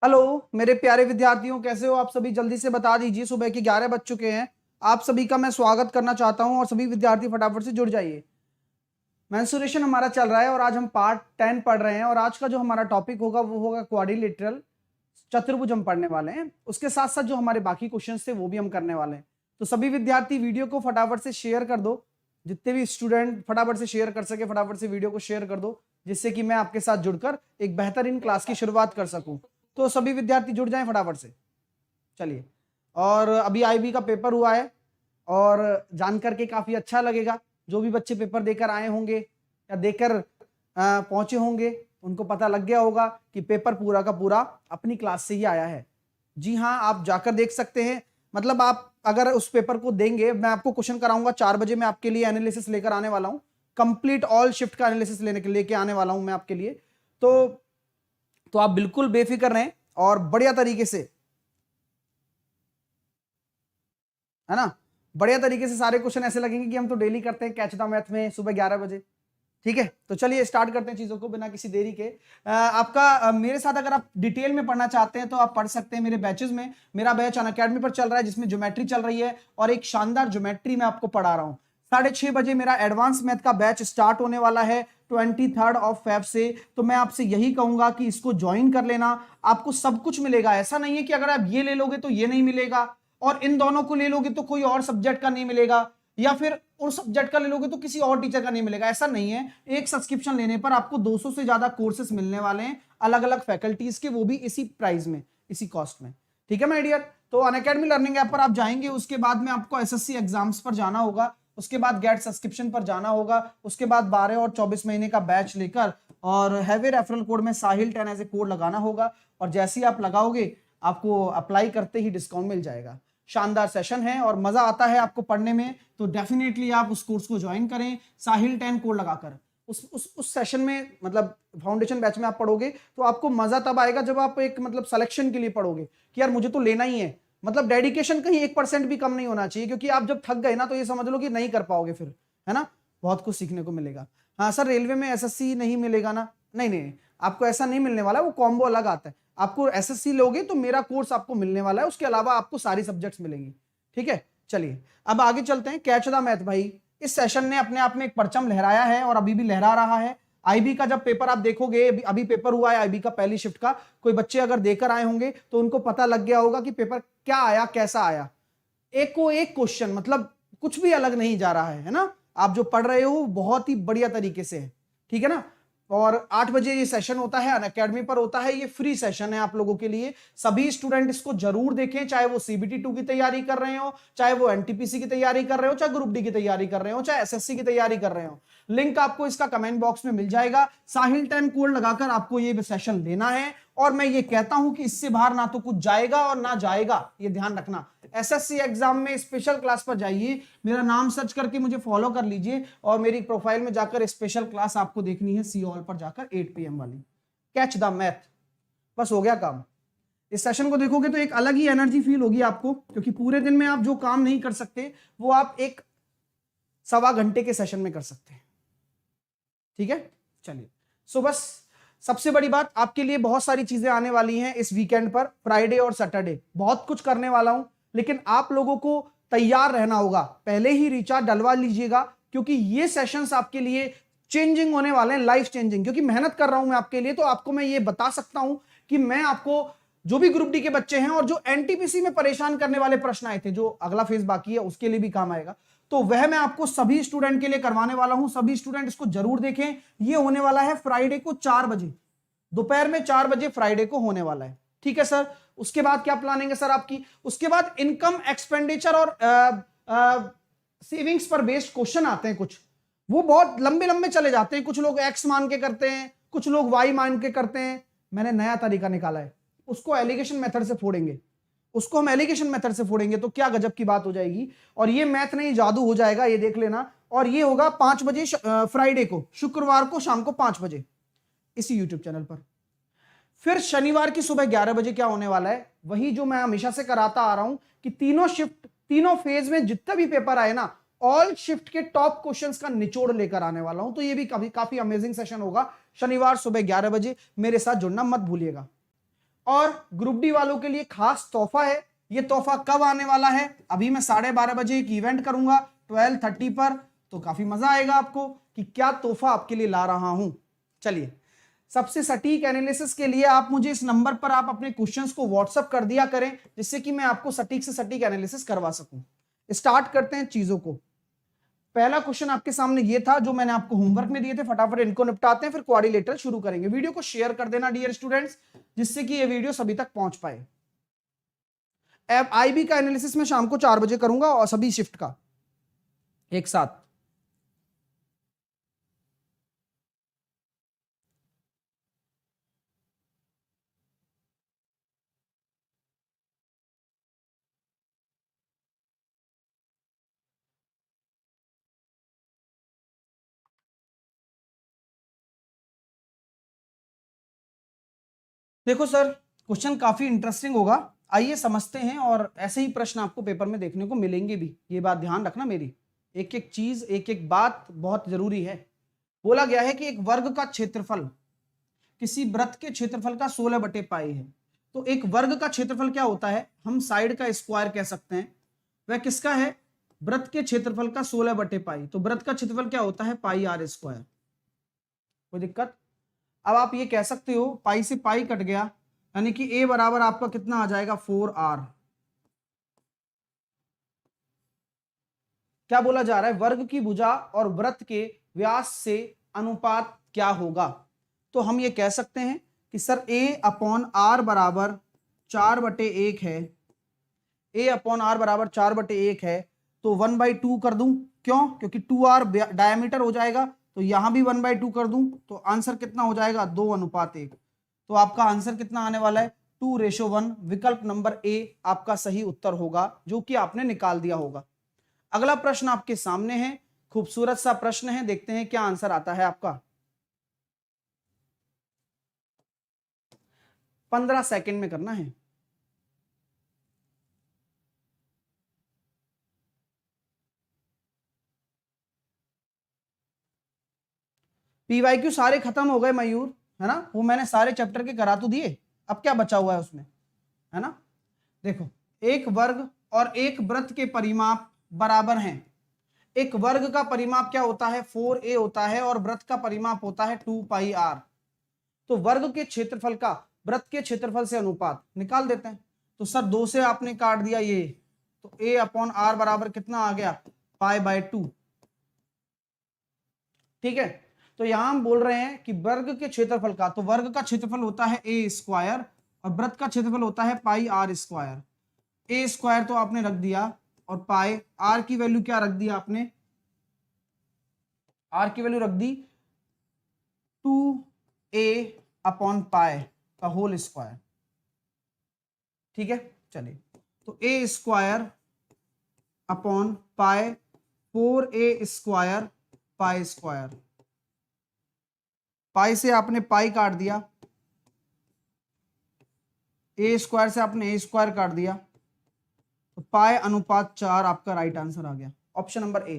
Hello मेरे प्यारे विद्यार्थियों, कैसे हो आप सभी? जल्दी से बता दीजिए। सुबह के 11 बज चुके हैं। आप सभी का मैं स्वागत करना चाहता हूं और सभी विद्यार्थी फटाफट से जुड़ जाइए। मेंसुरेशन हमारा चल रहा है और आज हम पार्ट 10 पढ़ रहे हैं और आज का जो हमारा टॉपिक होगा वो होगा क्वाड्रिलेटरल, चतुर्भुज हम पढ़ने वाले हैं। उसके साथ साथ जो हमारे बाकी क्वेश्चंस थे वो भी हम करने वाले हैं। तो सभी विद्यार्थी वीडियो को फटाफट से शेयर कर दो। जितने भी स्टूडेंट फटाफट से शेयर कर सके फटाफट से वीडियो को शेयर कर दो, जिससे कि मैं आपके साथ जुड़कर एक बेहतरीन क्लास की शुरुआत कर सकूं। तो सभी विद्यार्थी जुड़ जाएं फटाफट से। चलिए, और अभी आईबी का पेपर हुआ है और जान करके काफी अच्छा लगेगा। जो भी बच्चे पेपर देकर आए होंगे या देकर पहुंचे होंगे, उनको पता लग गया होगा कि पेपर पूरा का पूरा अपनी क्लास से ही आया है। जी हाँ, आप जाकर देख सकते हैं। मतलब आप अगर उस पेपर को देंगे, मैं आपको क्वेश्चन कराऊंगा 4 बजे। मैं आपके लिए एनालिसिस लेकर आने वाला हूं, कंप्लीट ऑल शिफ्ट का एनालिसिस लेके आने वाला हूं मैं आपके लिए। तो आप बिल्कुल बेफिक्र रहें और बढ़िया तरीके से, है ना, बढ़िया तरीके से सारे क्वेश्चन ऐसे लगेंगे कि हम तो डेली करते हैं कैच द मैथ में सुबह 11 बजे। ठीक है, तो चलिए स्टार्ट करते हैं चीजों को बिना किसी देरी के। मेरे साथ अगर आप डिटेल में पढ़ना चाहते हैं तो आप पढ़ सकते हैं मेरे बैचेस में। मेरा बैच अनअकैडमी पर चल रहा है जिसमें ज्योमेट्री चल रही है और एक शानदार ज्योमेट्री मैं आपको पढ़ा रहा हूं। 6:30 बजे मेरा एडवांस मैथ का बैच स्टार्ट होने वाला है 23 से। तो मैं आपसे यही कहूंगा कि इसको ज्वाइन कर लेना। आपको सब कुछ मिलेगा। ऐसा नहीं है कि अगर आप ये ले लोगे तो ये नहीं मिलेगा और इन दोनों को ले लोगे तो कोई और सब्जेक्ट का नहीं मिलेगा, या फिर उस सब्जेक्ट का ले लोगे तो किसी और टीचर का नहीं मिलेगा। ऐसा नहीं है। एक सब्सक्रिप्शन लेने पर आपको 200 से ज्यादा कोर्सेस मिलने वाले हैं अलग अलग फैकल्टीज के, वो भी इसी प्राइस में, इसी कॉस्ट में। ठीक है माय डियर। तो अनअकैडमी लर्निंग ऐप पर आप जाएंगे, उसके बाद में आपको एसएससी एग्जाम्स पर जाना होगा, उसके बाद गेट सब्सक्रिप्शन पर जाना होगा, उसके बाद 12 और 24 महीने का बैच लेकर और हैवी रेफरल कोड में साहिल 10 एज ए कोड लगाना होगा। और जैसे ही आप लगाओगे आपको अप्लाई करते ही डिस्काउंट मिल जाएगा। शानदार सेशन है और मजा आता है आपको पढ़ने में, तो डेफिनेटली आप उस कोर्स को ज्वाइन करें साहिल 10 कोड लगाकर। उस सेशन में, मतलब फाउंडेशन बैच में आप पढ़ोगे तो आपको मजा तब आएगा जब आप एक मतलब सिलेक्शन के लिए पढ़ोगे कि यार मुझे तो लेना ही है। मतलब डेडिकेशन कहीं 1% भी कम नहीं होना चाहिए, क्योंकि आप जब थक गए ना तो ये समझ लो कि नहीं कर पाओगे फिर, है ना। बहुत कुछ सीखने को मिलेगा। हाँ सर, रेलवे में एसएससी नहीं मिलेगा ना? नहीं नहीं, आपको ऐसा नहीं मिलने वाला, वो कॉम्बो अलग आता है। आपको एसएससी लोगे तो मेरा कोर्स आपको मिलने वाला है, उसके अलावा आपको सारी सब्जेक्ट्स मिलेंगी। ठीक है, चलिए अब आगे चलते हैं। कैच द मैथ भाई, इस सेशन ने अपने आप में एक परचम लहराया है और अभी भी लहरा रहा है। आईबी का जब पेपर आप देखोगे, अभी पेपर हुआ है आईबी का पहली शिफ्ट का, कोई बच्चे अगर देकर आए होंगे तो उनको पता लग गया होगा कि पेपर क्या आया, कैसा आया। एक को एक क्वेश्चन, मतलब कुछ भी अलग नहीं जा रहा है ना। आप जो पढ़ रहे हो बहुत ही बढ़िया तरीके से है। ठीक है ना। और 8 बजे ये सेशन होता है, अनअकैडमी पर होता है। ये फ्री सेशन है आप लोगों के लिए। सभी स्टूडेंट इसको जरूर देखें, चाहे वो सीबीटी 2 की तैयारी कर रहे हो, चाहे वो एनटीपीसी की तैयारी कर रहे हो, चाहे ग्रुप डी की तैयारी कर रहे हो, चाहे एसएससी की तैयारी कर रहे हो। लिंक आपको इसका कमेंट बॉक्स में मिल जाएगा। साहिल 10 कोड लगाकर आपको ये सेशन लेना है। और मैं ये कहता हूं कि इससे बाहर ना तो कुछ जाएगा और ना जाएगा, ये ध्यान रखना। एसएससी एग्जाम में स्पेशल क्लास पर जाइए, मेरा नाम सर्च करके मुझे फॉलो कर लीजिए और मेरी प्रोफाइल में जाकर स्पेशल क्लास आपको देखनी है सी ऑल पर जाकर 8 PM वाली, कैच द मैथ। बस हो गया काम। इस सेशन को देखोगे तो एक अलग ही एनर्जी फील होगी आपको, क्योंकि पूरे दिन में आप जो काम नहीं कर सकते वो आप एक 1.25 घंटे के सेशन में कर सकते हैं। ठीक है, चलिए। सो बस सबसे बड़ी बात, आपके लिए बहुत सारी चीजें आने वाली हैं इस वीकेंड पर, फ्राइडे और सैटरडे बहुत कुछ करने वाला हूं, लेकिन आप लोगों को तैयार रहना होगा। पहले ही रिचार्ज डलवा लीजिएगा, क्योंकि ये सेशंस आपके लिए चेंजिंग होने वाले हैं, लाइफ चेंजिंग। क्योंकि मेहनत कर रहा हूं मैं आपके लिए, तो आपको मैं ये बता सकता हूं कि मैं आपको, जो भी ग्रुप डी के बच्चे हैं और जो एनटीपीसी में परेशान करने वाले प्रश्न आए थे, जो अगला फेज बाकी है उसके लिए भी काम आएगा, तो वह मैं आपको सभी स्टूडेंट के लिए करवाने वाला हूं। सभी स्टूडेंट इसको जरूर देखें। ये होने वाला है फ्राइडे को 4 बजे, दोपहर में 4 बजे फ्राइडे को होने वाला है। ठीक है सर। उसके बाद क्या प्लानिंग है सर आपकी? उसके बाद इनकम एक्सपेंडिचर और सेविंग्स पर बेस्ड क्वेश्चन आते हैं कुछ, वो बहुत लंबे लंबे चले जाते हैं। कुछ लोग एक्स मान के करते हैं, कुछ लोग वाई मान के करते हैं। मैंने नया तरीका निकाला है, उसको एलिगेशन मेथड से फोड़ेंगे। उसको हम एलिगेशन मेथड से फोड़ेंगे तो क्या गजब की बात हो जाएगी। और ये मैथ नहीं जादू हो जाएगा, ये देख लेना। और ये होगा 5 बजे फ्राइडे को, शुक्रवार को शाम को 5 बजे इसी यूट्यूब चैनल पर। फिर शनिवार की सुबह 11 बजे क्या होने वाला है, वही जो मैं हमेशा से कराता आ रहा हूं कि तीनों शिफ्ट, तीनों फेज में जितने भी पेपर आए ना, ऑल शिफ्ट के टॉप क्वेश्चंस का निचोड़ लेकर आने वाला हूं। तो ये भी काफी अमेजिंग सेशन होगा। शनिवार सुबह 11 बजे मेरे साथ जुड़ना मत भूलिएगा। और ग्रुप डी वालों के लिए खास तोहफा है। ये तोहफा कब आने वाला है, अभी मैं 12:30 बजे एक इवेंट करूंगा 12:30 पर, तो काफी मजा आएगा आपको कि क्या तोहफा आपके लिए ला रहा हूं। चलिए, सबसे सटीक एनालिसिस के लिए आप मुझे इस नंबर पर आप अपने क्वेश्चंस को व्हाट्सएप कर दिया करें, जिससे कि मैं आपको सटीक से सटीक एनालिसिस करवा सकूं। स्टार्ट करते हैं चीजों को। पहला क्वेश्चन आपके सामने ये था जो मैंने आपको होमवर्क में दिए थे, फटाफट इनको निपटाते हैं, फिर क्वाड्रिलेटरल शुरू करेंगे। वीडियो को शेयर कर देना डियर स्टूडेंट्स, जिससे कि ये वीडियो सभी तक पहुंच पाए। अब आईबी का एनालिसिस मैं शाम को 4 बजे करूंगा और सभी शिफ्ट का एक साथ। देखो सर, क्वेश्चन काफी इंटरेस्टिंग होगा, आइए समझते हैं, और ऐसे ही प्रश्न आपको पेपर में देखने को मिलेंगे भी, ये बात ध्यान रखना मेरी। एक एक चीज, एक एक बात बहुत जरूरी है। बोला गया है कि एक वर्ग का क्षेत्रफल किसी वृत्त के क्षेत्रफल का 16/पाई है। तो एक वर्ग का क्षेत्रफल क्या होता है, हम साइड का स्क्वायर कह सकते हैं। वह किसका है, वृत्त के क्षेत्रफल का 16/पाई। तो वृत्त का क्षेत्रफल क्या होता है, पाई आर स्क्वायर। कोई दिक्कत? अब आप ये कह सकते हो पाई से पाई कट गया, यानी कि a बराबर आपका कितना आ जाएगा, 4r। क्या बोला जा रहा है, वर्ग की भुजा और वृत्त के व्यास से अनुपात क्या होगा। तो हम ये कह सकते हैं कि सर a/r बराबर 4/1 है। a/r बराबर 4/1 है, तो 1/2 कर दूं, क्यों, क्योंकि 2r डायमीटर हो जाएगा, तो यहां भी 1/2 कर दूं, तो आंसर कितना हो जाएगा, 2:1। तो आपका आंसर कितना आने वाला है, 2:1। विकल्प नंबर ए आपका सही उत्तर होगा, जो कि आपने निकाल दिया होगा। अगला प्रश्न आपके सामने है, खूबसूरत सा प्रश्न है, देखते हैं क्या आंसर आता है आपका। 15 सेकंड में करना है। पीवाईक्यू सारे खत्म हो गए मयूर, है ना, वो मैंने सारे चैप्टर के करा तो दिए, अब क्या बचा हुआ है उसमें, है ना। देखो, एक वर्ग और एक वृत्त के परिमाप बराबर हैं। एक वर्ग का परिमाप क्या होता है, 4a होता है, और वृत्त का परिमाप होता है 2πr। तो वर्ग के क्षेत्रफल का वृत्त के क्षेत्रफल से अनुपात निकाल देते हैं। तो सर 2 से आपने काट दिया ये, तो a/r बराबर कितना आ गया, π/2। ठीक है, तो यहां हम बोल रहे हैं कि वर्ग के क्षेत्रफल का, तो वर्ग का क्षेत्रफल होता है a स्क्वायर और वृत्त का क्षेत्रफल होता है πr²। a स्क्वायर तो आपने रख दिया, और पाई आर की वैल्यू क्या रख दी आपने, आर की वैल्यू रख दी 2a/पाई का होल स्क्वायर। ठीक है, चलिए, तो a square upon pi 4a² pi square. Pi से आपने पाई काट दिया, a स्क्वायर से आपने a स्क्वायर काट दिया, तो π/4 आपका राइट आंसर आ गया, ऑप्शन नंबर ए।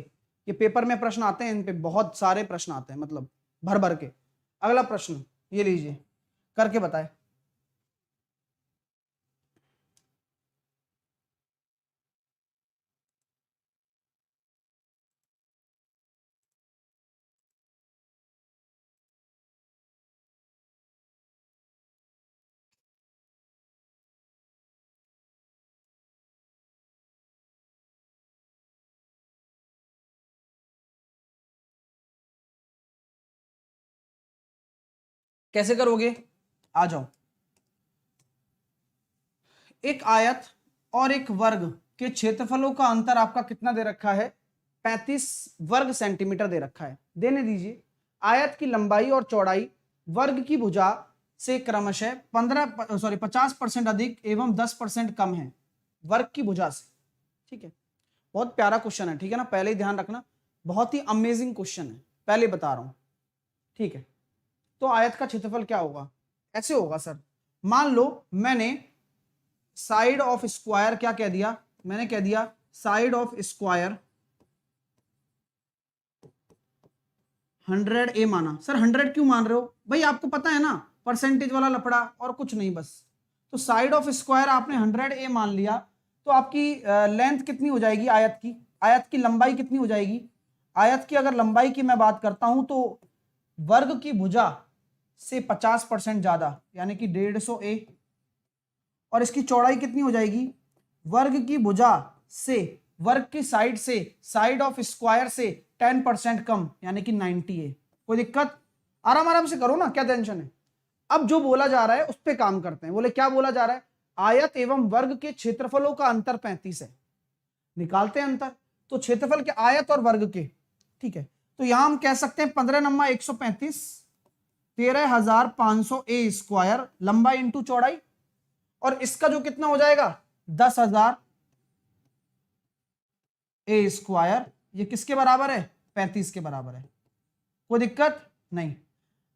ये पेपर में प्रश्न आते हैं, इन पे बहुत सारे प्रश्न आते हैं, मतलब भर भर के। अगला प्रश्न ये लीजिए, करके बताए। कैसे करोगे, आ जाओ। एक आयत और एक वर्ग के क्षेत्रफलों का अंतर आपका कितना दे रखा है, 35 वर्ग सेंटीमीटर दे रखा है। देने दीजिए, आयत की लंबाई और चौड़ाई वर्ग की भुजा से क्रमशः 50% अधिक एवं 10% कम है, वर्ग की भुजा से। ठीक है, बहुत प्यारा क्वेश्चन है, ठीक है ना, पहले ही ध्यान रखना, बहुत ही अमेजिंग क्वेश्चन है, पहले बता रहा हूं। ठीक है, तो आयत का क्षेत्रफल क्या होगा, ऐसे होगा सर, मान लो मैंने साइड ऑफ स्क्वायर क्या कह दिया, मैंने कह दिया साइड ऑफ स्क्वायर 100a माना। सर 100 क्यों मान रहे हो भाई, आपको पता है ना, परसेंटेज वाला लफड़ा और कुछ नहीं, बस तो साइड ऑफ स्क्वायर आपने 100a मान लिया, तो आपकी लेंथ कितनी हो जाएगी आयत की, आयत की लंबाई कितनी हो जाएगी, आयत की अगर लंबाई की मैं बात करता हूं तो वर्ग की भुजा से 50% ज्यादा यानी कि 150a, और इसकी चौड़ाई कितनी हो जाएगी, वर्ग की भुजा से, वर्ग की साइड से, साइड ऑफ स्क्वायर से 10% कम यानी कि 90a। कोई दिक्कत, आराम आराम से करो ना, क्या टेंशन है। अब जो बोला जा रहा है उस पर काम करते हैं। बोले क्या बोला जा रहा है, आयत एवं वर्ग के क्षेत्रफलों का अंतर 35 है, निकालते हैं अंतर। तो क्षेत्रफल के आयत और वर्ग के, ठीक है, तो यहां हम कह सकते हैं 15 नंबर 135, 13,500 ए स्क्वायर लंबाई इंटू चौड़ाई, और इसका जो कितना हो जाएगा 10,000 ए स्क्वायर, ये किसके बराबर है, 35 के बराबर है। कोई दिक्कत नहीं।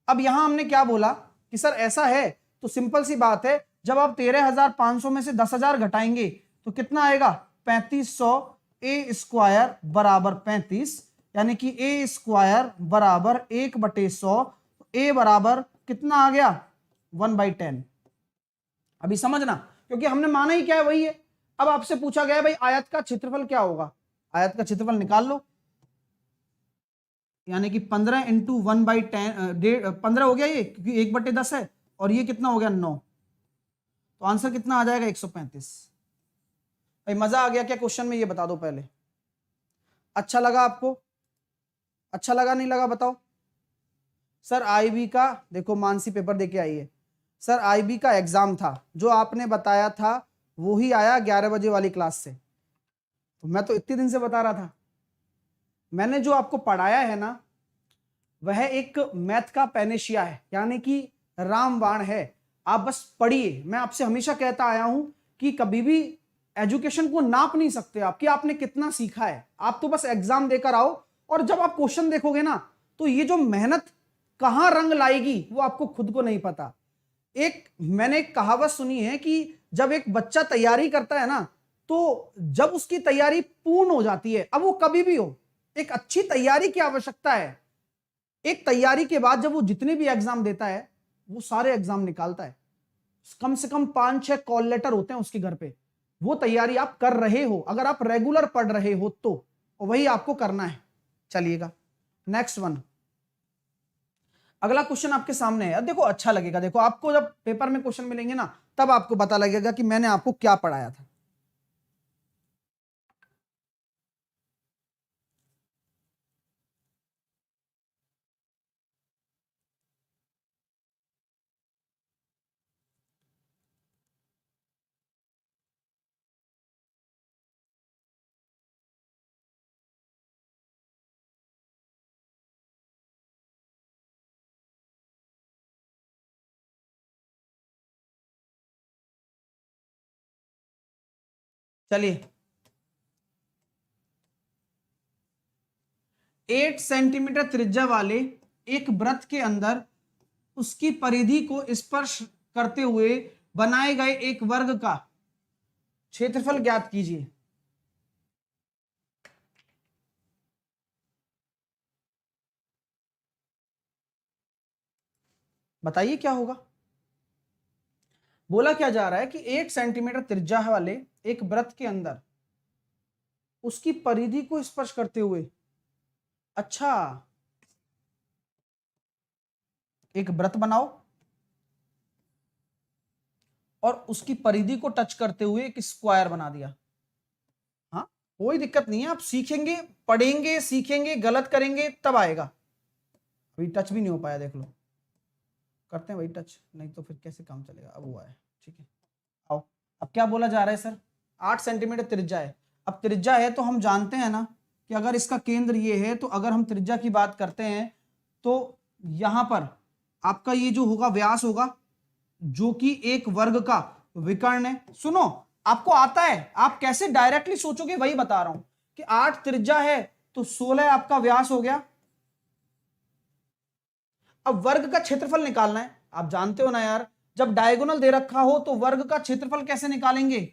अब यहां हमने क्या बोला कि सर ऐसा है, तो सिंपल सी बात है, जब आप 13,500 में से 10,000 घटाएंगे तो कितना आएगा 3500 ए स्क्वायर बराबर 35, यानी कि ए स्क्वायर बराबर 1/100, ए बराबर कितना आ गया 1/10। अभी समझना, क्योंकि हमने माना ही क्या है वही है। अब आपसे पूछा गया भाई आयत का क्षेत्रफल क्या होगा, आयत का क्षेत्रफल निकाल लो, यानी कि 15 इंटू 1/10, 15 हो गया ये, क्योंकि 1/10 है, और ये कितना हो गया 9, तो आंसर कितना आ जाएगा 135। भाई मजा आ गया क्या क्वेश्चन में, ये बता दो पहले, अच्छा लगा आपको, अच्छा लगा नहीं लगा बताओ। सर आईबी का देखो, मानसी पेपर देके आई है, सर आईबी का एग्जाम था, जो आपने बताया था वो ही आया 11 बजे वाली क्लास से, तो मैं तो इतने दिन से बता रहा था। मैंने जो आपको पढ़ाया है ना, वह एक मैथ का पेनेशिया है, यानी कि रामबाण है। आप बस पढ़िए। मैं आपसे हमेशा कहता आया हूं कि कभी भी एजुकेशन को नाप नहीं सकते आप कि आपने कितना सीखा है, आप तो बस एग्जाम देकर आओ, और जब आप क्वेश्चन देखोगे ना, तो ये जो मेहनत कहां रंग लाएगी वो आपको खुद को नहीं पता। मैंने एक कहावत सुनी है कि जब एक बच्चा तैयारी करता है ना, तो जब उसकी तैयारी पूर्ण हो जाती है, अब वो कभी भी हो, एक अच्छी तैयारी की आवश्यकता है। एक तैयारी के बाद जब वो जितने भी एग्जाम देता है, वो सारे एग्जाम निकालता है, कम से कम 5-6 कॉल लेटर होते हैं उसके घर पे। वो तैयारी आप कर रहे हो, अगर आप रेगुलर पढ़ रहे हो तो, और वही आपको करना है। चलिएगा नेक्स्ट वन, अगला क्वेश्चन आपके सामने है। देखो अच्छा लगेगा, देखो आपको जब पेपर में क्वेश्चन मिलेंगे ना, तब आपको पता लगेगा कि मैंने आपको क्या पढ़ाया था। चलिए 8 सेंटीमीटर त्रिज्या वाले एक वृत्त के अंदर उसकी परिधि को स्पर्श करते हुए बनाए गए एक वर्ग का क्षेत्रफल ज्ञात कीजिए। बताइए क्या होगा। बोला क्या जा रहा है कि 8 सेंटीमीटर त्रिज्या वाले एक वृत्त के अंदर उसकी परिधि को स्पर्श करते हुए, अच्छा एक वृत्त बनाओ और उसकी परिधि को टच करते हुए एक स्क्वायर बना दिया। हाँ कोई दिक्कत नहीं है, आप सीखेंगे, पढ़ेंगे, सीखेंगे, गलत करेंगे तब आएगा। अभी टच भी नहीं हो पाया, देख लो, करते हैं वही टच, नहीं तो फिर कैसे काम चलेगा। अब हुआ है, ठीक है आओ। अब क्या बोला जा रहा है सर, 8 सेंटीमीटर त्रिज्या है। अब त्रिज्या है तो हम जानते हैं ना कि अगर इसका केंद्र ये है, तो अगर हम त्रिज्या की बात करते हैं तो यहां पर आपका ये जो होगा व्यास होगा, जो कि एक वर्ग का विकर्ण है। सुनो आपको आता है, आप कैसे डायरेक्टली सोचोगे वही बता रहा हूं कि 8 त्रिज्या है तो 16 आपका व्यास हो गया। अब वर्ग का क्षेत्रफल निकालना है, आप जानते हो ना यार, जब डायगोनल दे रखा हो तो वर्ग का क्षेत्रफल कैसे निकालेंगे,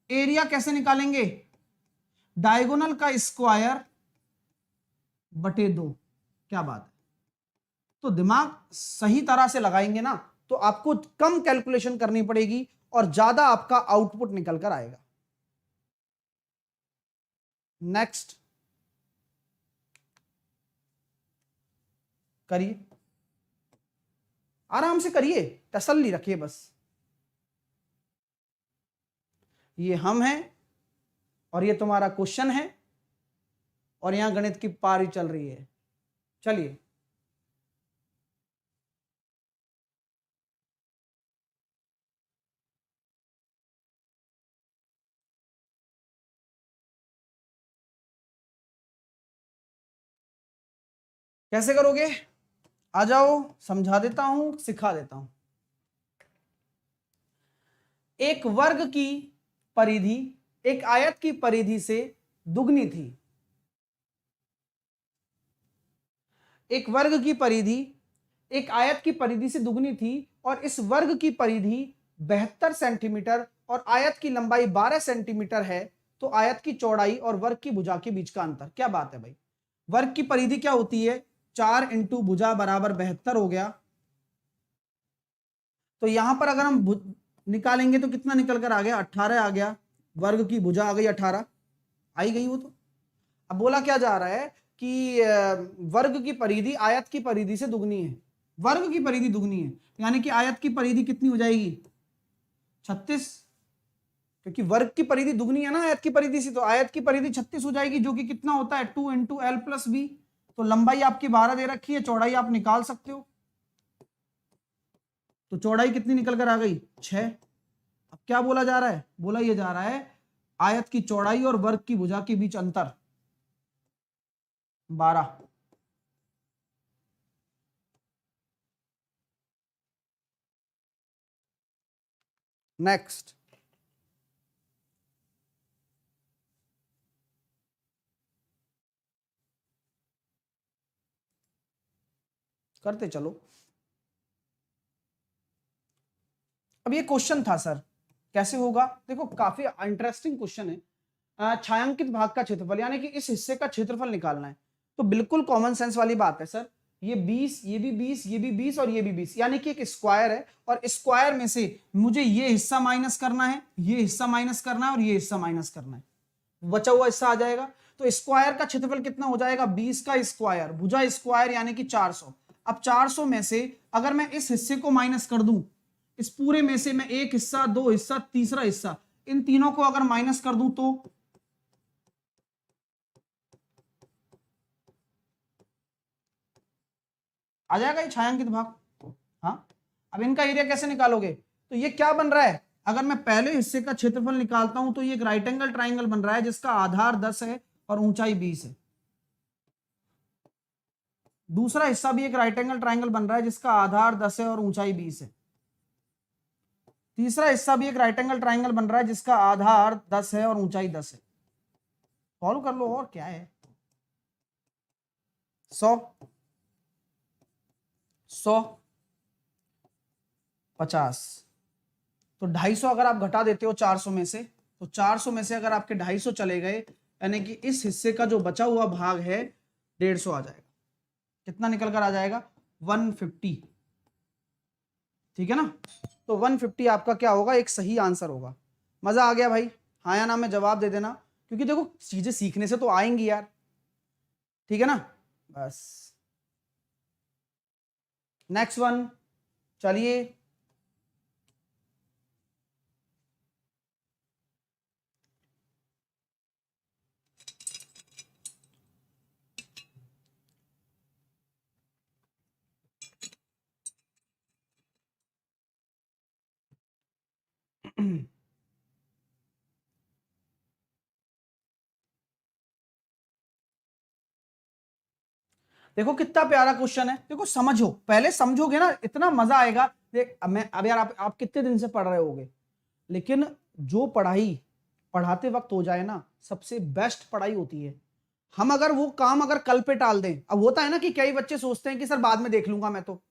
एरिया कैसे निकालेंगे, डायगोनल का स्क्वायर बटे 2। क्या बात है, तो दिमाग सही तरह से लगाएंगे ना तो आपको कम कैलकुलेशन करनी पड़ेगी और ज्यादा आपका आउटपुट निकल कर आएगा। नेक्स्ट करिए, आराम से करिए, तसल्ली रखिए बस। ये हम हैं और ये तुम्हारा क्वेश्चन है और यहां गणित की पारी चल रही है। चलिए कैसे करोगे, आ जाओ, समझा देता हूं, सिखा देता हूं। एक वर्ग की परिधि एक आयत की परिधि से दुगनी थी। एक वर्ग की परिधि एक आयत की परिधि से दुगनी थी और इस वर्ग की परिधि 72 सेंटीमीटर और आयत की लंबाई 12 सेंटीमीटर है, तो आयत की चौड़ाई और वर्ग की भुजा के बीच का अंतर। क्या बात है भाई, वर्ग की परिधि क्या होती है, 4 इंटू भुजा बराबर 72 हो गया। तो यहां पर अगर हम निकालेंगे तो कितना निकल कर आ गया, 18 आ गया। वर्ग की भुजा आ गई 18, आई गई वो। तो अब बोला क्या जा रहा है कि वर्ग की परिधि आयत की परिधि से दुगनी है, वर्ग की परिधि दुगनी है, यानी कि आयत की परिधि कितनी हो जाएगी, 36, क्योंकि वर्ग की परिधि दुगनी है ना आयत की परिधि से, तो आयत की परिधि 36 हो जाएगी, जो कि कितना होता है 2 इंटू एल प्लस बी। तो लंबाई आपकी 12 दे रखी है, चौड़ाई आप निकाल सकते हो। तो चौड़ाई कितनी निकल कर आ गई, 6। अब क्या बोला जा रहा है, बोला ये जा रहा है आयत की चौड़ाई और वर्ग की भुजा के बीच अंतर 12। नेक्स्ट करते चलो। अब ये क्वेश्चन था सर, कैसे होगा, देखो काफी इंटरेस्टिंग क्वेश्चन है। छायांकित भाग का क्षेत्रफल, यानी कि इस हिस्से का क्षेत्रफल निकालना है। तो बिल्कुल कॉमन सेंस वाली बात है सर, ये 20, ये भी 20, ये भी 20 और ये भी 20, यानी कि एक स्क्वायर है और स्क्वायर में से मुझे ये हिस्सा माइनस करना है, ये हिस्सा माइनस करना है और ये हिस्सा माइनस करना है, बचा हुआ हिस्सा आ जाएगा। तो स्क्वायर का क्षेत्रफल कितना हो जाएगा, 20 का स्क्वायर, भुजा स्क्वायर यानी कि 400। अब 400 में से अगर मैं इस हिस्से को माइनस कर दूं, इस पूरे में से मैं एक हिस्सा, दो हिस्सा, तीसरा हिस्सा, इन तीनों को अगर माइनस कर दूं तो आ जाएगा ये छायांकित भाग। हाँ, अब इनका एरिया कैसे निकालोगे, तो ये क्या बन रहा है, अगर मैं पहले हिस्से का क्षेत्रफल निकालता हूं तो ये एक राइट एंगल ट्राइंगल बन रहा है जिसका आधार 10 है और ऊंचाई 20 है। दूसरा हिस्सा भी एक राइट एंगल ट्राइंगल बन रहा है जिसका आधार 10 है और ऊंचाई 20 है। तीसरा हिस्सा भी एक राइट एंगल ट्राइंगल बन रहा है जिसका आधार 10 है और ऊंचाई 10 है। सॉल्व कर लो, और क्या है, 100, 100, 50, तो 250 अगर आप घटा देते हो 400 में से, तो 400 में से अगर आपके 250 चले गए, यानी कि इस हिस्से का जो बचा हुआ भाग है 150 आ जाएगा। कितना निकल कर आ जाएगा, 150। ठीक है ना, तो 150 आपका क्या होगा, एक सही आंसर होगा। मजा आ गया भाई, हाँ या ना में जवाब दे देना, क्योंकि देखो चीजें सीखने से तो आएंगी यार। ठीक है ना, बस। नेक्स्ट वन, चलिए। देखो कितना प्यारा क्वेश्चन है, देखो समझो, पहले समझोगे ना इतना मजा आएगा। देख अब यार आप कितने दिन से पढ़ रहे होगे, लेकिन जो पढ़ाई पढ़ाते वक्त हो जाए ना, सबसे बेस्ट पढ़ाई होती है। हम अगर वो काम अगर कल पे टाल दें, अब होता है ना कि कई बच्चे सोचते हैं कि सर बाद में देख लूंगा मैं, तो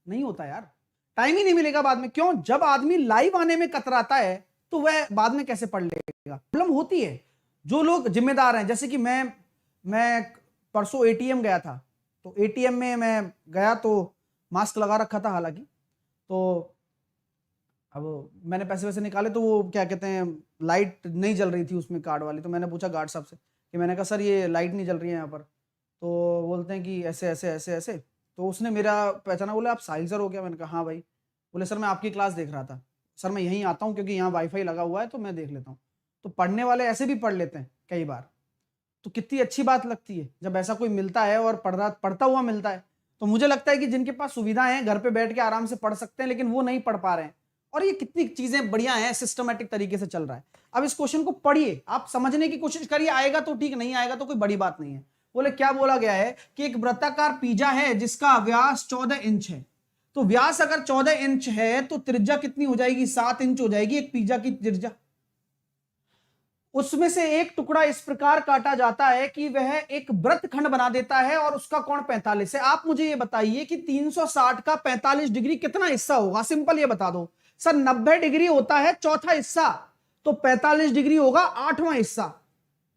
नहीं होता यार, टाइम ही नहीं मिलेगा बाद में। क्यों, जब आदमी लाइव आने में कतराता है तो वह बाद में कैसे पढ़ लेगा, प्रॉब्लम होती है। जो लोग जिम्मेदार हैं, जैसे कि मैं परसों एटीएम गया था, तो एटीएम में मैं गया तो मास्क लगा रखा था हालांकि, तो अब मैंने पैसे वैसे निकाले तो वो क्या कहते हैं, लाइट नहीं जल रही थी उसमें कार्ड वाली, तो मैंने पूछा गार्ड साहब से कि मैंने कहा सर ये लाइट नहीं जल रही है यहाँ पर, तो बोलते हैं कि ऐसे ऐसे ऐसे ऐसे। तो उसने मेरा पहचाना, बोले आप साहिल सर हो क्या? मैंने कहा हाँ भाई। बोले सर मैं आपकी क्लास देख रहा था, सर मैं यहीं आता हूँ क्योंकि यहाँ वाईफाई लगा हुआ है तो मैं देख लेता हूँ। तो पढ़ने वाले ऐसे भी पढ़ लेते हैं कई बार, तो कितनी अच्छी बात लगती है जब ऐसा कोई मिलता है और पढ़ता हुआ मिलता है। तो मुझे लगता है कि जिनके पास सुविधाएं हैं घर पे बैठ के आराम से पढ़ सकते हैं, लेकिन वो नहीं पढ़ पा रहे हैं। और ये कितनी चीजें बढ़िया हैं, सिस्टमेटिक तरीके से चल रहा है। अब इस क्वेश्चन को पढ़िए, आप समझने की कोशिश करिए, आएगा तो ठीक, नहीं आएगा तो कोई बड़ी बात नहीं है। बोले क्या बोला गया है कि एक वृत्ताकार पिज्जा है जिसका व्यास 14 इंच है। तो व्यास अगर 14 इंच है तो त्रिज्या कितनी हो जाएगी? 7 इंच हो जाएगी एक पिज्जा की त्रिज्या। उसमें से एक टुकड़ा इस प्रकार काटा जाता है कि वह एक वृत्तखंड बना देता है और उसका कोण 45 है। आप मुझे यह बताइए कि 360 का 45 डिग्री कितना हिस्सा होगा? सिंपल ये बता दो सर। 90 डिग्री होता है चौथा हिस्सा, तो 45 डिग्री होगा 8वां हिस्सा।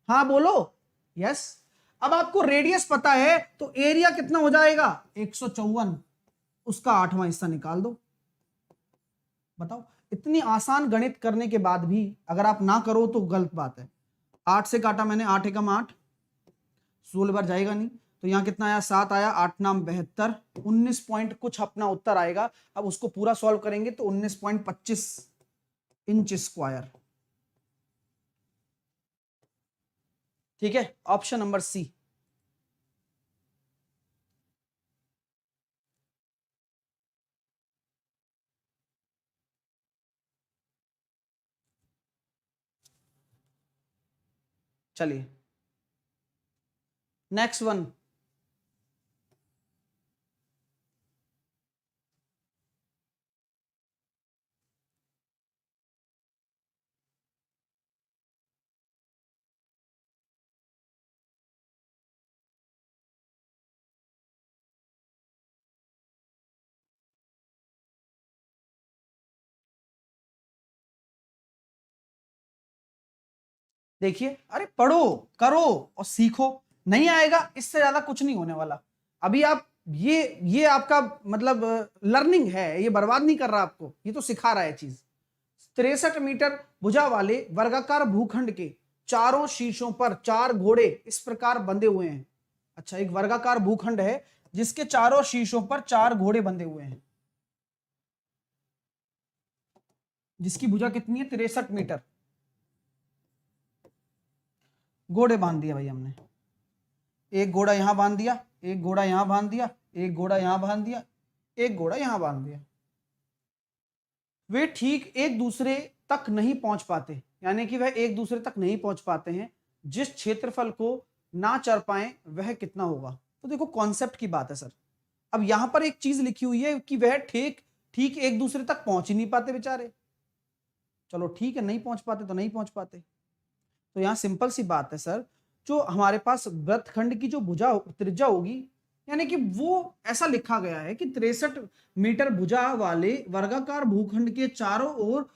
हाँ बोलो यस। अब आपको रेडियस पता है तो एरिया कितना हो जाएगा? 154, उसका 8वां हिस्सा निकाल दो। बताओ, इतनी आसान गणित करने के बाद भी अगर आप ना करो तो गलत बात है। 8 से काटा मैंने, 8 एकम 8, 16 बार जाएगा नहीं, तो यहां कितना आया? 7 आया, 8 नाम 72, 19 पॉइंट कुछ अपना उत्तर आएगा। अब उसको पूरा सॉल्व करेंगे तो 19.25 इंच स्क्वायर। ठीक है, ऑप्शन नंबर सी। चलिए नेक्स्ट वन। देखिए, अरे पढ़ो, करो और सीखो। नहीं आएगा इससे ज्यादा कुछ नहीं होने वाला। अभी आप ये आपका मतलब लर्निंग है, ये बर्बाद नहीं कर रहा आपको, ये तो सिखा रहा है चीज। 63 मीटर भुजा वाले वर्गाकार भूखंड के चारों शीर्षों पर 4 घोड़े इस प्रकार बंधे हुए हैं। अच्छा, एक वर्गाकार भूखंड है जिसके चारों शीर्षों पर 4 घोड़े बंधे हुए हैं, जिसकी भुजा कितनी है? 63 मीटर। घोड़े बांध दिया भाई हमने, एक घोड़ा यहां बांध दिया, एक घोड़ा यहां बांध दिया, एक घोड़ा यहां बांध दिया, एक घोड़ा यहां बांध दिया। वे ठीक एक दूसरे तक नहीं पहुंच पाते, यानी कि वह एक दूसरे तक नहीं पहुंच पाते हैं। जिस क्षेत्रफल को ना चर पाए वह कितना होगा? तो देखो कॉन्सेप्ट की बात है सर। अब यहां पर एक चीज लिखी हुई है कि वह ठीक ठीक एक दूसरे तक पहुंच ही नहीं पाते बेचारे। चलो ठीक है, नहीं पहुंच पाते तो नहीं पहुंच पाते। तो यहां सिंपल सी बात है सर, जो हमारे पास वृत्तखंड की जो भुजा त्रिज्या होगी, यानी कि वो ऐसा लिखा गया है कि 63 मीटर भुजा वाले वर्गाकार भूखंड के चारों ओर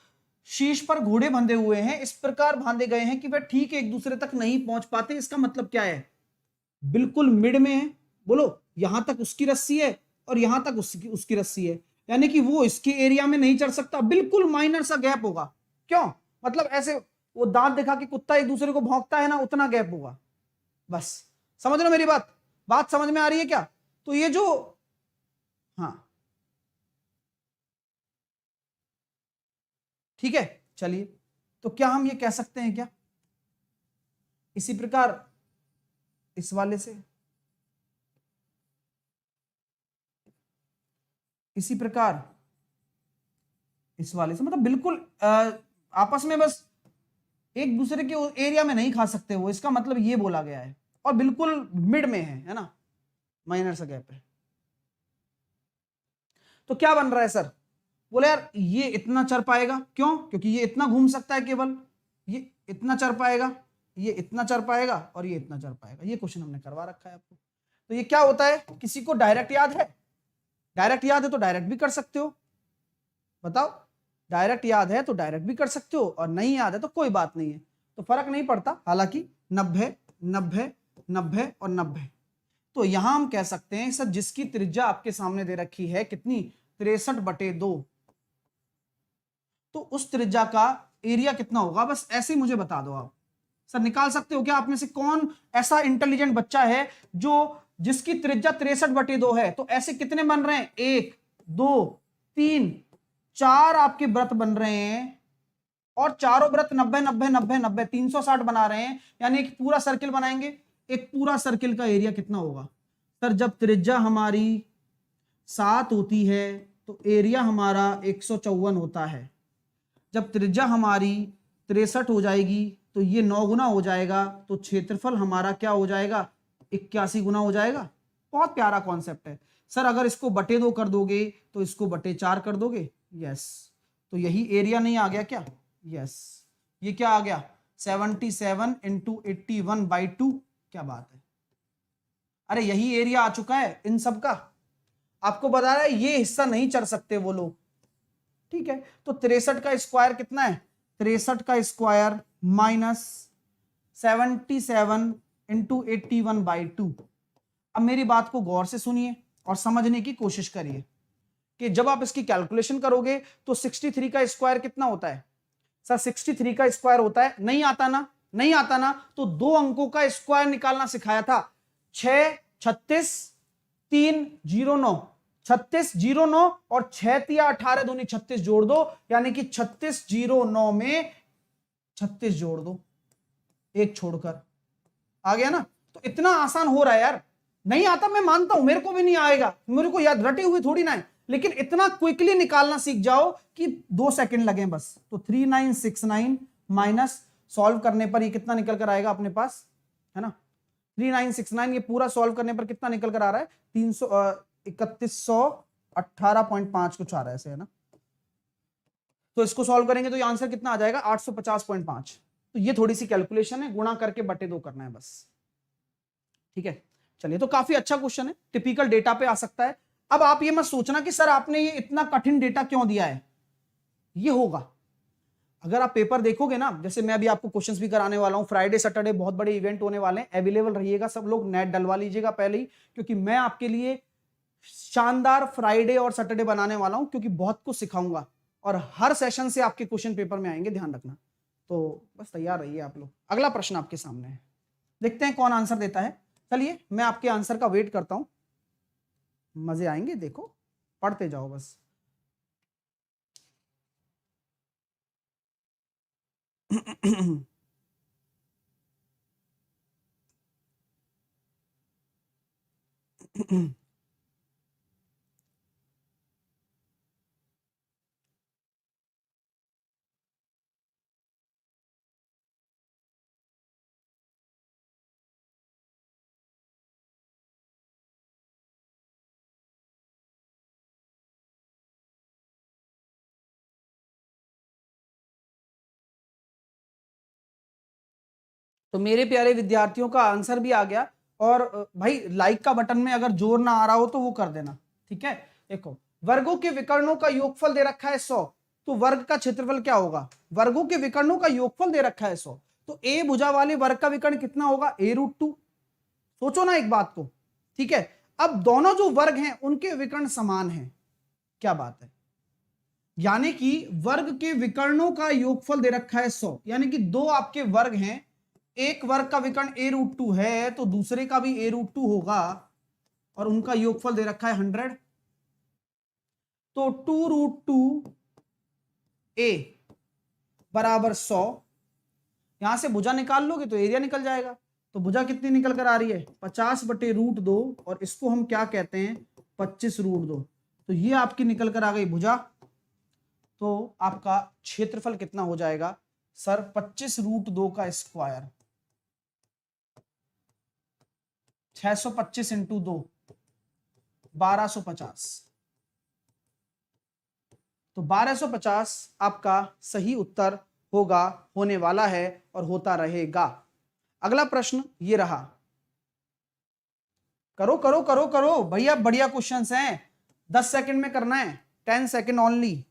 शीर्ष पर घोड़े बंधे हुए हैं, इस प्रकार बांधे गए हैं कि वह ठीक एक दूसरे तक नहीं पहुंच पाते। इसका मतलब क्या है? बिल्कुल मिड में है। बोलो, यहां तक उसकी रस्सी है और यहां तक उसकी रस्सी है, यानी कि वो इसके एरिया में नहीं चढ़ सकता। बिल्कुल माइनर सा गैप होगा। क्यों? मतलब ऐसे वो दांत दिखा के कुत्ता एक दूसरे को भौंकता है ना, उतना गैप होगा। बस समझ लो मेरी बात समझ में आ रही है क्या? तो ये जो, हाँ ठीक है, चलिए। तो क्या हम ये कह सकते हैं क्या इसी प्रकार इस वाले से, इसी प्रकार इस वाले से, मतलब बिल्कुल आपस में बस एक दूसरे के एरिया में नहीं खा सकते वो, इसका मतलब ये बोला गया है। और बिल्कुल मिड में है ना, माइनर सा गैप है। तो क्या बन रहा है सर? बोले यार ये इतना चढ़ पाएगा, क्यों? क्योंकि ये इतना घूम सकता है केवल, ये इतना चढ़ पाएगा, ये इतना चढ़ पाएगा और ये इतना चढ़ पाएगा। ये क्वेश्चन हमने करवा रखा है आपको। तो ये क्या होता है? किसी को डायरेक्ट याद है? डायरेक्ट याद है तो डायरेक्ट भी कर सकते हो। बताओ, डायरेक्ट याद है तो डायरेक्ट भी कर सकते हो, और नहीं याद है तो कोई बात नहीं है, तो फर्क नहीं पड़ता। हालांकि 90 90 90 और 90। तो यहां हम कह सकते हैं सर, जिसकी त्रिज्या आपके सामने दे रखी है कितनी? 63/2। तो उस त्रिज्या का एरिया कितना होगा, बस ऐसे ही मुझे बता दो आप। सर निकाल सकते हो क्या? आप में से कौन ऐसा इंटेलिजेंट बच्चा है जो जिसकी त्रिज्या 63/2 है? तो ऐसे कितने बन रहे हैं? 1 2 3 4 आपके व्रत बन रहे हैं, और चारों व्रत 90 90 90 90 360 बना रहे हैं, यानी एक पूरा सर्किल बनाएंगे। एक पूरा सर्किल का एरिया कितना होगा? सर जब त्रिज्या हमारी 7 होती है तो एरिया हमारा 154 होता है। जब त्रिज्या हमारी 63 हो जाएगी तो ये 9 गुना हो जाएगा, तो क्षेत्रफल हमारा क्या हो जाएगा? 81 गुना हो जाएगा। बहुत प्यारा कॉन्सेप्ट है। सर अगर इसको बटे 2 कर दोगे तो इसको बटे 4 कर दोगे? यस। तो यही एरिया नहीं आ गया क्या? यस। ये क्या आ गया? 77 इंटू 81/2। क्या बात है, अरे यही एरिया आ चुका है इन सब का। आपको बता रहा है ये हिस्सा नहीं चढ़ सकते वो लोग, ठीक है। तो 63 का स्क्वायर कितना है? 63 का स्क्वायर माइनस 77 इंटू 81/2। अब मेरी बात को गौर से सुनिए और समझने की कोशिश करिए कि जब आप इसकी कैलकुलेशन करोगे तो 63 का स्क्वायर कितना होता है? सर 63 का स्क्वायर होता है, नहीं आता ना? नहीं आता ना, तो 2 अंकों का स्क्वायर निकालना सिखाया था। 6 36 3 0 9, 36 0 9 और 6 तिया 18 दूनी 36 जोड़ दो, यानी कि 36 0 9 में 36 जोड़ दो, एक छोड़कर। आ गया ना? तो इतना आसान हो रहा है यार। नहीं आता मैं मानता हूं, मेरे को भी नहीं आएगा, मेरे को याद रटे हुए थोड़ी ना है, लेकिन इतना क्विकली निकालना सीख जाओ कि 2 सेकंड लगे बस। तो 3969 माइनस सॉल्व करने पर ये कितना निकल कर आएगा अपने पास, है ना? 3969 ये पूरा सॉल्व करने पर कितना निकल कर आ रहा है? 3118.5 कुछ आ रहा है ऐसे, है ना? तो इसको सॉल्व करेंगे तो ये आंसर कितना आ जाएगा? 850.5। तो ये थोड़ी सी कैलकुलेशन है, गुणा करके बटे 2 करना है बस, ठीक है। चलिए, तो काफी अच्छा क्वेश्चन है, टिपिकल डेटा पे आ सकता है। अब आप ये मत सोचना कि सर आपने ये इतना कठिन डेटा क्यों दिया है। ये होगा अगर आप पेपर देखोगे ना, जैसे मैं अभी आपको क्वेश्चंस भी कराने वाला हूं, फ्राइडे सैटरडे बहुत बड़े इवेंट होने वाले हैं, अवेलेबल रहिएगा सब लोग, नेट डलवा लीजिएगा पहले ही, क्योंकि मैं आपके लिए शानदार फ्राइडे और सैटरडे बनाने वाला हूं, क्योंकि बहुत कुछ सिखाऊंगा और हर सेशन से आपके क्वेश्चन पेपर में आएंगे, ध्यान रखना। तो बस तैयार रहिए आप लोग। अगला प्रश्न आपके सामने है, देखते हैं कौन आंसर देता है। चलिए मैं आपके आंसर का वेट करता हूं, मजे आएंगे, देखो पढ़ते जाओ बस। तो मेरे प्यारे विद्यार्थियों का आंसर भी आ गया। और भाई लाइक का बटन में अगर जोर ना आ रहा हो तो वो कर देना, ठीक है। देखो, वर्गों के विकर्णों का योगफल दे रखा है 100, तो वर्ग का क्षेत्रफल क्या होगा? वर्गों के विकर्णों का योगफल दे रखा है 100, तो ए भुजा वाले वर्ग का विकर्ण कितना होगा? a√2। सोचो ना एक बात को, ठीक है। अब दोनों जो वर्ग हैं उनके विकर्ण समान हैं, क्या बात है, यानी कि वर्ग के विकर्णों का योगफल दे रखा है 100, यानी कि दो आपके वर्ग हैं, एक वर्ग का विकर्ण a√2 है तो दूसरे का भी a√2 होगा, और उनका योगफल दे रखा है 100, तो 2√2 a बराबर 100। यहां से भुजा निकाल लोगे तो एरिया निकल जाएगा। तो भुजा कितनी निकल कर आ रही है? 50/√2, और इसको हम क्या कहते हैं? 25√2। तो ये आपकी निकल कर आ गई भुजा। तो आपका क्षेत्रफल कितना हो जाएगा? सर 25√2 का स्क्वायर, 625 इंटू 2, 1250। तो 1250 आपका सही उत्तर होगा, होने वाला है और होता रहेगा। अगला प्रश्न ये रहा, करो करो करो करो भैया, बढ़िया क्वेश्चंस हैं, 10 सेकंड में करना है, 10 सेकंड ओनली।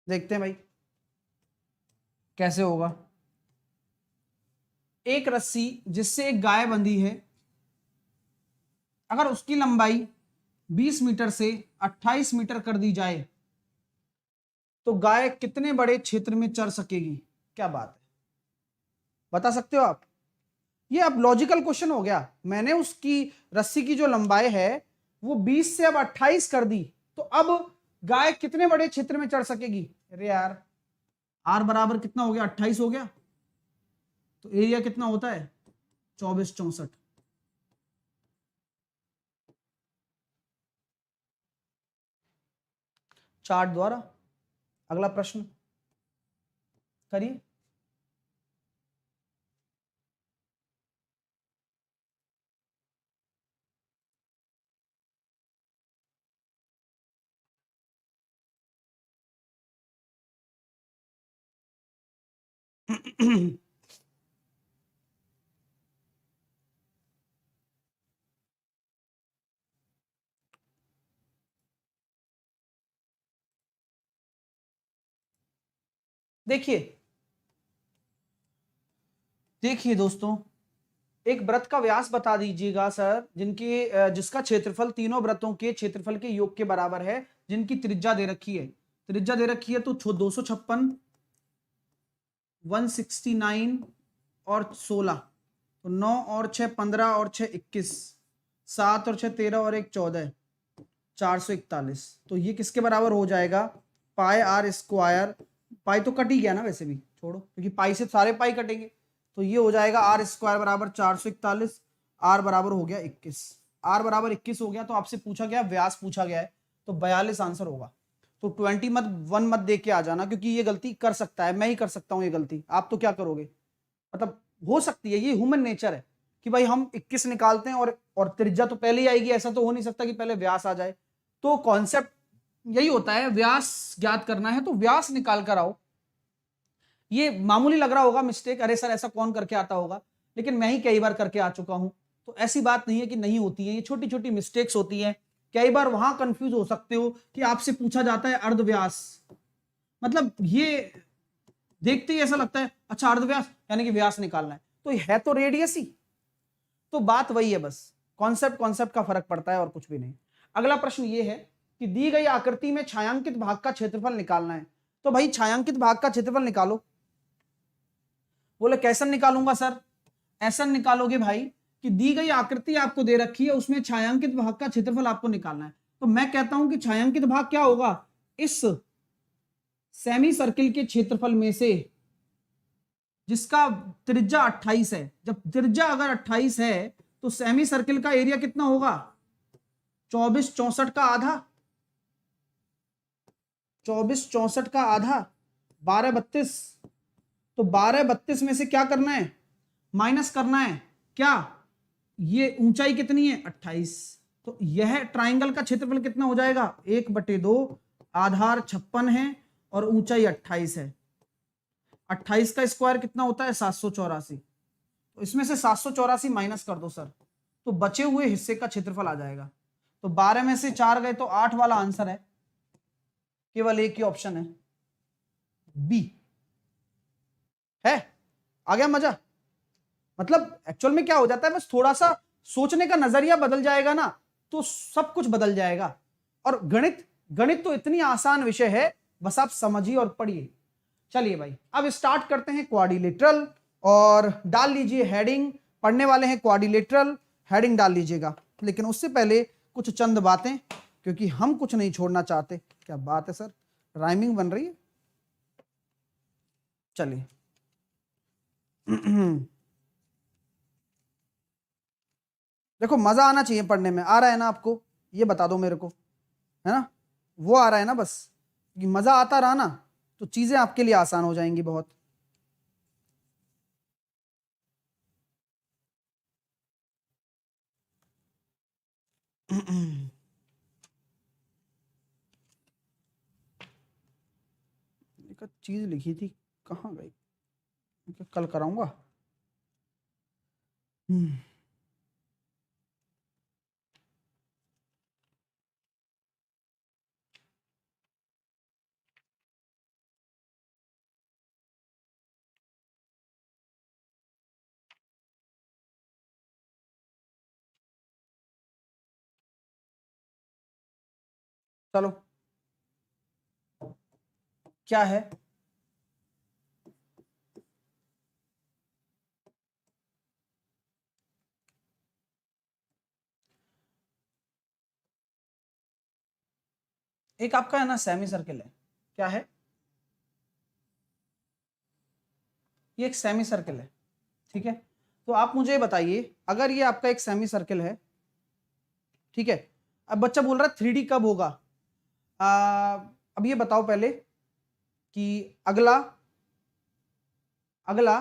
देखते हैं भाई कैसे होगा। एक रस्सी जिससे एक गाय बंधी है, अगर उसकी लंबाई 20 मीटर से 28 मीटर कर दी जाए तो गाय कितने बड़े क्षेत्र में चर सकेगी? क्या बात है, बता सकते हो आप? ये अब लॉजिकल क्वेश्चन हो गया। मैंने उसकी रस्सी की जो लंबाई है वो 20 से अब 28 कर दी, तो अब गाय कितने बड़े क्षेत्र में चढ़ सकेगी? अरे यार, आर बराबर कितना हो गया? 28 हो गया, तो एरिया कितना होता है? 24 64। चार्ट द्वारा। अगला प्रश्न करिए। देखिए देखिए दोस्तों, एक व्रत का व्यास बता दीजिएगा सर, जिसका क्षेत्रफल तीनों व्रतों के क्षेत्रफल के योग के बराबर है, जिनकी त्रिज्या दे रखी है। त्रिज्या दे रखी है तो 256, 169 और 16, तो 9 और 6 15 और 6 21, 7 और 6 13 और 1 14, 441। तो ये किसके बराबर हो जाएगा? पाई आर स्क्वायर। पाई तो कट ही गया ना वैसे भी, छोड़ो, क्योंकि पाई से सारे पाई कटेंगे। तो ये हो जाएगा आर स्क्वायर बराबर 441, आर बराबर हो गया 21। आर बराबर 21 हो गया, तो आपसे पूछा गया व्यास पूछा गया है, तो 42 आंसर होगा। तो 20 मत 1 मत दे के आ जाना, क्योंकि ये गलती कर सकता है, मैं ही कर सकता हूं ये गलती, आप तो क्या करोगे? मतलब हो सकती है, ये ह्यूमन नेचर है कि भाई हम 21 निकालते हैं और त्रिज्या तो पहले ही आएगी, ऐसा तो हो नहीं सकता कि पहले व्यास आ जाए। तो कॉन्सेप्ट यही होता है, व्यास ज्ञात करना है तो व्यास निकाल कर आओ। ये मामूली लग रहा होगा मिस्टेक, अरे सर ऐसा कौन करके आता होगा, लेकिन मैं ही कई बार करके आ चुका हूं, तो ऐसी बात नहीं है कि नहीं होती है, ये छोटी छोटी मिस्टेक्स होती हैं। कई बार वहां कंफ्यूज हो सकते हो कि आपसे पूछा जाता है अर्धव्यास, मतलब ये देखते ही ऐसा लगता है अच्छा अर्धव्यास यानी कि व्यास निकालना है, तो ये है तो रेडियस ही। तो बात वही है, बस कॉन्सेप्ट कॉन्सेप्ट का फर्क पड़ता है और कुछ भी नहीं। अगला प्रश्न ये है कि दी गई आकृति में छायांकित भाग का क्षेत्रफल निकालना है। तो भाई छायांकित भाग का क्षेत्रफल निकालो। बोले कैसे निकालूंगा सर? ऐसा निकालोगे भाई कि दी गई आकृति आपको दे रखी है, उसमें छायांकित भाग का क्षेत्रफल आपको निकालना है। तो मैं कहता हूं कि छायांकित भाग क्या होगा? इस सेमी सर्किल के क्षेत्रफल में से जिसका त्रिज्या 28 है, जब त्रिज्या अगर 28 है तो सेमी सर्किल का एरिया कितना होगा? 24 64 का आधा, 24 64 का आधा 12 32। तो 12 32 में से क्या करना है? माइनस करना है। क्या? ये ऊंचाई कितनी है? 28। तो यह ट्राइंगल का क्षेत्रफल कितना हो जाएगा? 1/2, आधार 56 है और ऊंचाई 28 है। 28 का स्क्वायर कितना होता है? 784। तो इसमें से 784 माइनस कर दो सर, तो बचे हुए हिस्से का क्षेत्रफल आ जाएगा। तो 12 में से 4 गए तो 8 वाला आंसर है, केवल एक ही ऑप्शन है, बी है। आ गया मजा? मतलब एक्चुअल में क्या हो जाता है, बस थोड़ा सा सोचने का नजरिया बदल जाएगा ना, तो सब कुछ बदल जाएगा। और गणित गणित तो इतनी आसान विषय है, बस आप समझिए और पढ़िए। चलिए भाई, अब स्टार्ट करते हैं क्वाड्रिलेटरल, और डाल लीजिए हेडिंग। पढ़ने वाले हैं क्वाड्रिलेटरल, हेडिंग डाल लीजिएगा। लेकिन उससे पहले कुछ चंद बातें, क्योंकि हम कुछ नहीं छोड़ना चाहते। क्या बात है सर, राइमिंग बन रही है। चलिए देखो, मजा आना चाहिए पढ़ने में, आ रहा है ना आपको? ये बता दो मेरे को, है ना? वो आ रहा है ना? बस कि मजा आता रहा ना, तो चीजें आपके लिए आसान हो जाएंगी बहुत। एक चीज लिखी थी, कहाँ गई? कल कराऊंगा। हम्म, चलो क्या है, एक आपका है ना सेमी सर्किल है, क्या है, ये एक सेमी सर्किल है, ठीक है। तो आप मुझे बताइए, अगर ये आपका एक सेमी सर्किल है, ठीक है, अब बच्चा बोल रहा है 3D कब होगा। अब ये बताओ पहले कि अगला अगला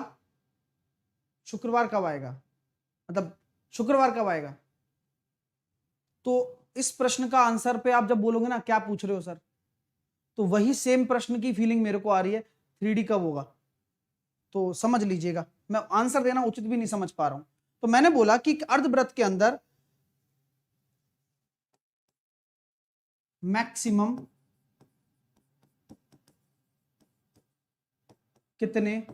शुक्रवार कब आएगा, मतलब शुक्रवार कब आएगा। तो इस प्रश्न का आंसर पे आप जब बोलोगे ना क्या पूछ रहे हो सर, तो वही सेम प्रश्न की फीलिंग मेरे को आ रही है, 3D कब होगा। तो समझ लीजिएगा, मैं आंसर देना उचित भी नहीं समझ पा रहा हूं। तो मैंने बोला कि अर्धवृत्त के अंदर मैक्सिमम कितने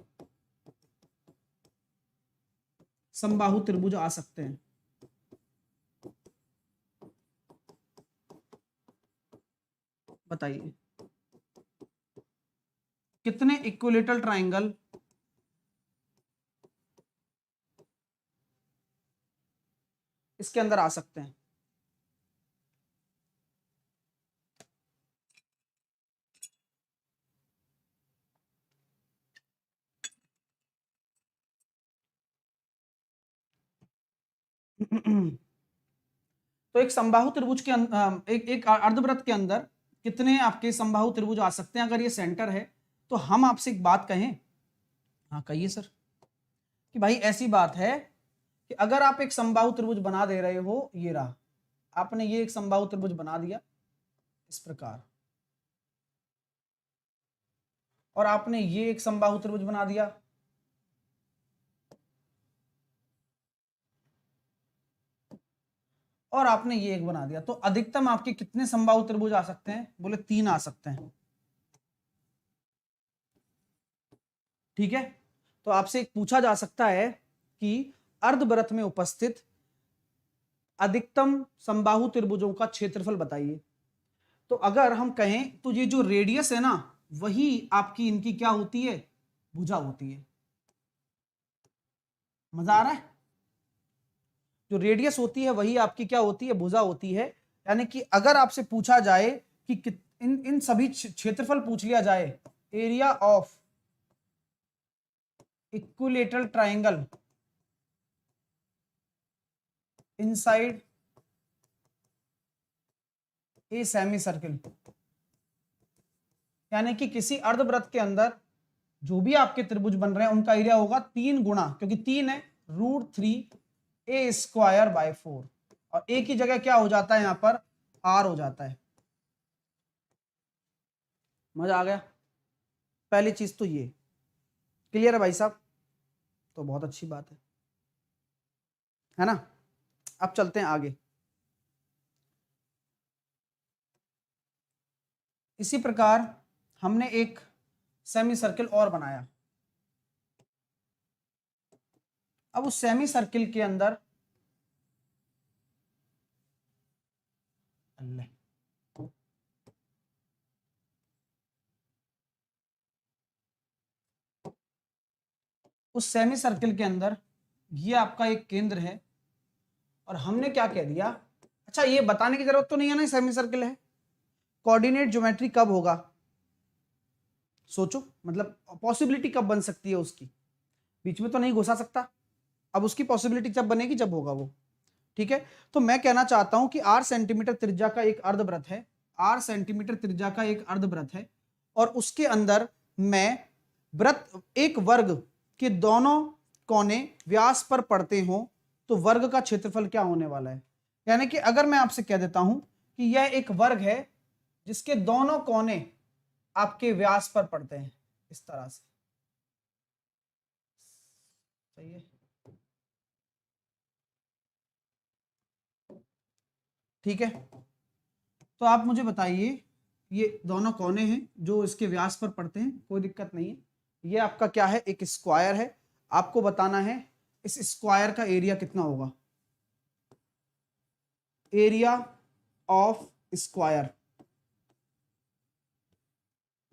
समबाहु त्रिभुज आ सकते हैं। बताइए कितने इक्विलेटरल ट्रायंगल इसके अंदर आ सकते हैं। तो एक समबाहु त्रिभुज के एक अर्धवृत्त के अंदर कितने आपके समबाहु त्रिभुज आ सकते हैं अगर ये सेंटर है। तो हम आपसे एक बात कहें, हाँ कहिए सर, कि भाई ऐसी बात है कि अगर आप एक समबाहु त्रिभुज बना दे रहे हो, ये रहा, आपने ये एक समबाहु त्रिभुज बना दिया इस प्रकार, और आपने ये एक समबाहु त्रिभुज बना दिया, और आपने ये एक बना दिया। तो अधिकतम आपके कितने समबाहु त्रिभुज आ सकते हैं, बोले 3 आ सकते हैं, ठीक है। तो आपसे एक पूछा जा सकता है कि अर्धवृत्त में उपस्थित अधिकतम समबाहु त्रिभुजों का क्षेत्रफल बताइए। तो अगर हम कहें तो ये जो रेडियस है ना, वही आपकी इनकी क्या होती है, भुजा होती है। मजा आ रहा है, जो रेडियस होती है वही आपकी क्या होती है, भुजा होती है। यानी कि अगर आपसे पूछा जाए कि इन सभी क्षेत्रफल पूछ लिया जाए, area of equilateral triangle inside a semi circle, यानी कि किसी अर्धवृत्त के अंदर जो भी आपके त्रिभुज बन रहे हैं उनका एरिया होगा 3 गुना, क्योंकि 3 है √3a²/4, और a की जगह क्या हो जाता है, यहां पर r हो जाता है। मजा आ गया, पहली चीज तो ये क्लियर है भाई साहब, तो बहुत अच्छी बात है ना। अब चलते हैं आगे। इसी प्रकार हमने एक सेमी सर्किल और बनाया। अब उस सेमी सर्किल के अंदर उस सेमी सर्किल के अंदर ये आपका एक केंद्र है, और हमने क्या कह दिया, अच्छा ये बताने की जरूरत तो नहीं है ना सेमी सर्किल है, कोऑर्डिनेट ज्योमेट्री कब होगा, सोचो, मतलब पॉसिबिलिटी कब बन सकती है उसकी, बीच में तो नहीं घुसा सकता। अब उसकी पॉसिबिलिटी जब बनेगी जब होगा वो, ठीक है। तो मैं कहना चाहता हूं कि 8 सेंटीमीटर त्रिज्या का एक अर्धवृत्त है, 8 सेंटीमीटर त्रिज्या का एक अर्धवृत्त है, और उसके अंदर मैं वृत्त एक वर्ग के दोनों कोने व्यास पर पड़ते हो, तो वर्ग का क्षेत्रफल क्या होने वाला है। यानी कि अगर मैं आपसे कह देता हूं कि यह एक वर्ग है जिसके दोनों कोने आपके व्यास पर पड़ते हैं, इस तरह से, सही है, ठीक है। तो आप मुझे बताइए, ये दोनों कोने हैं जो इसके व्यास पर पड़ते हैं, कोई दिक्कत नहीं है। ये आपका क्या है, एक स्क्वायर है, आपको बताना है इस स्क्वायर का एरिया कितना होगा, एरिया ऑफ स्क्वायर,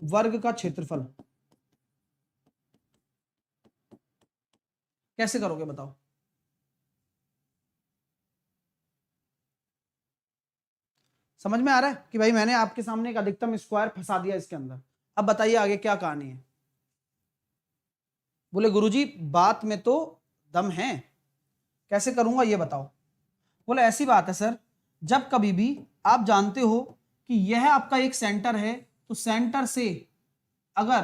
वर्ग का क्षेत्रफल कैसे करोगे बताओ? समझ में आ रहा है कि भाई मैंने आपके सामने एक अधिकतम स्क्वायर फंसा दिया इसके अंदर। अब बताइए आगे क्या कहानी है। बोले गुरुजी बात में तो दम है, कैसे करूंगा ये बताओ। बोले ऐसी बात है सर, जब कभी भी आप जानते हो कि यह आपका एक सेंटर है, तो सेंटर से अगर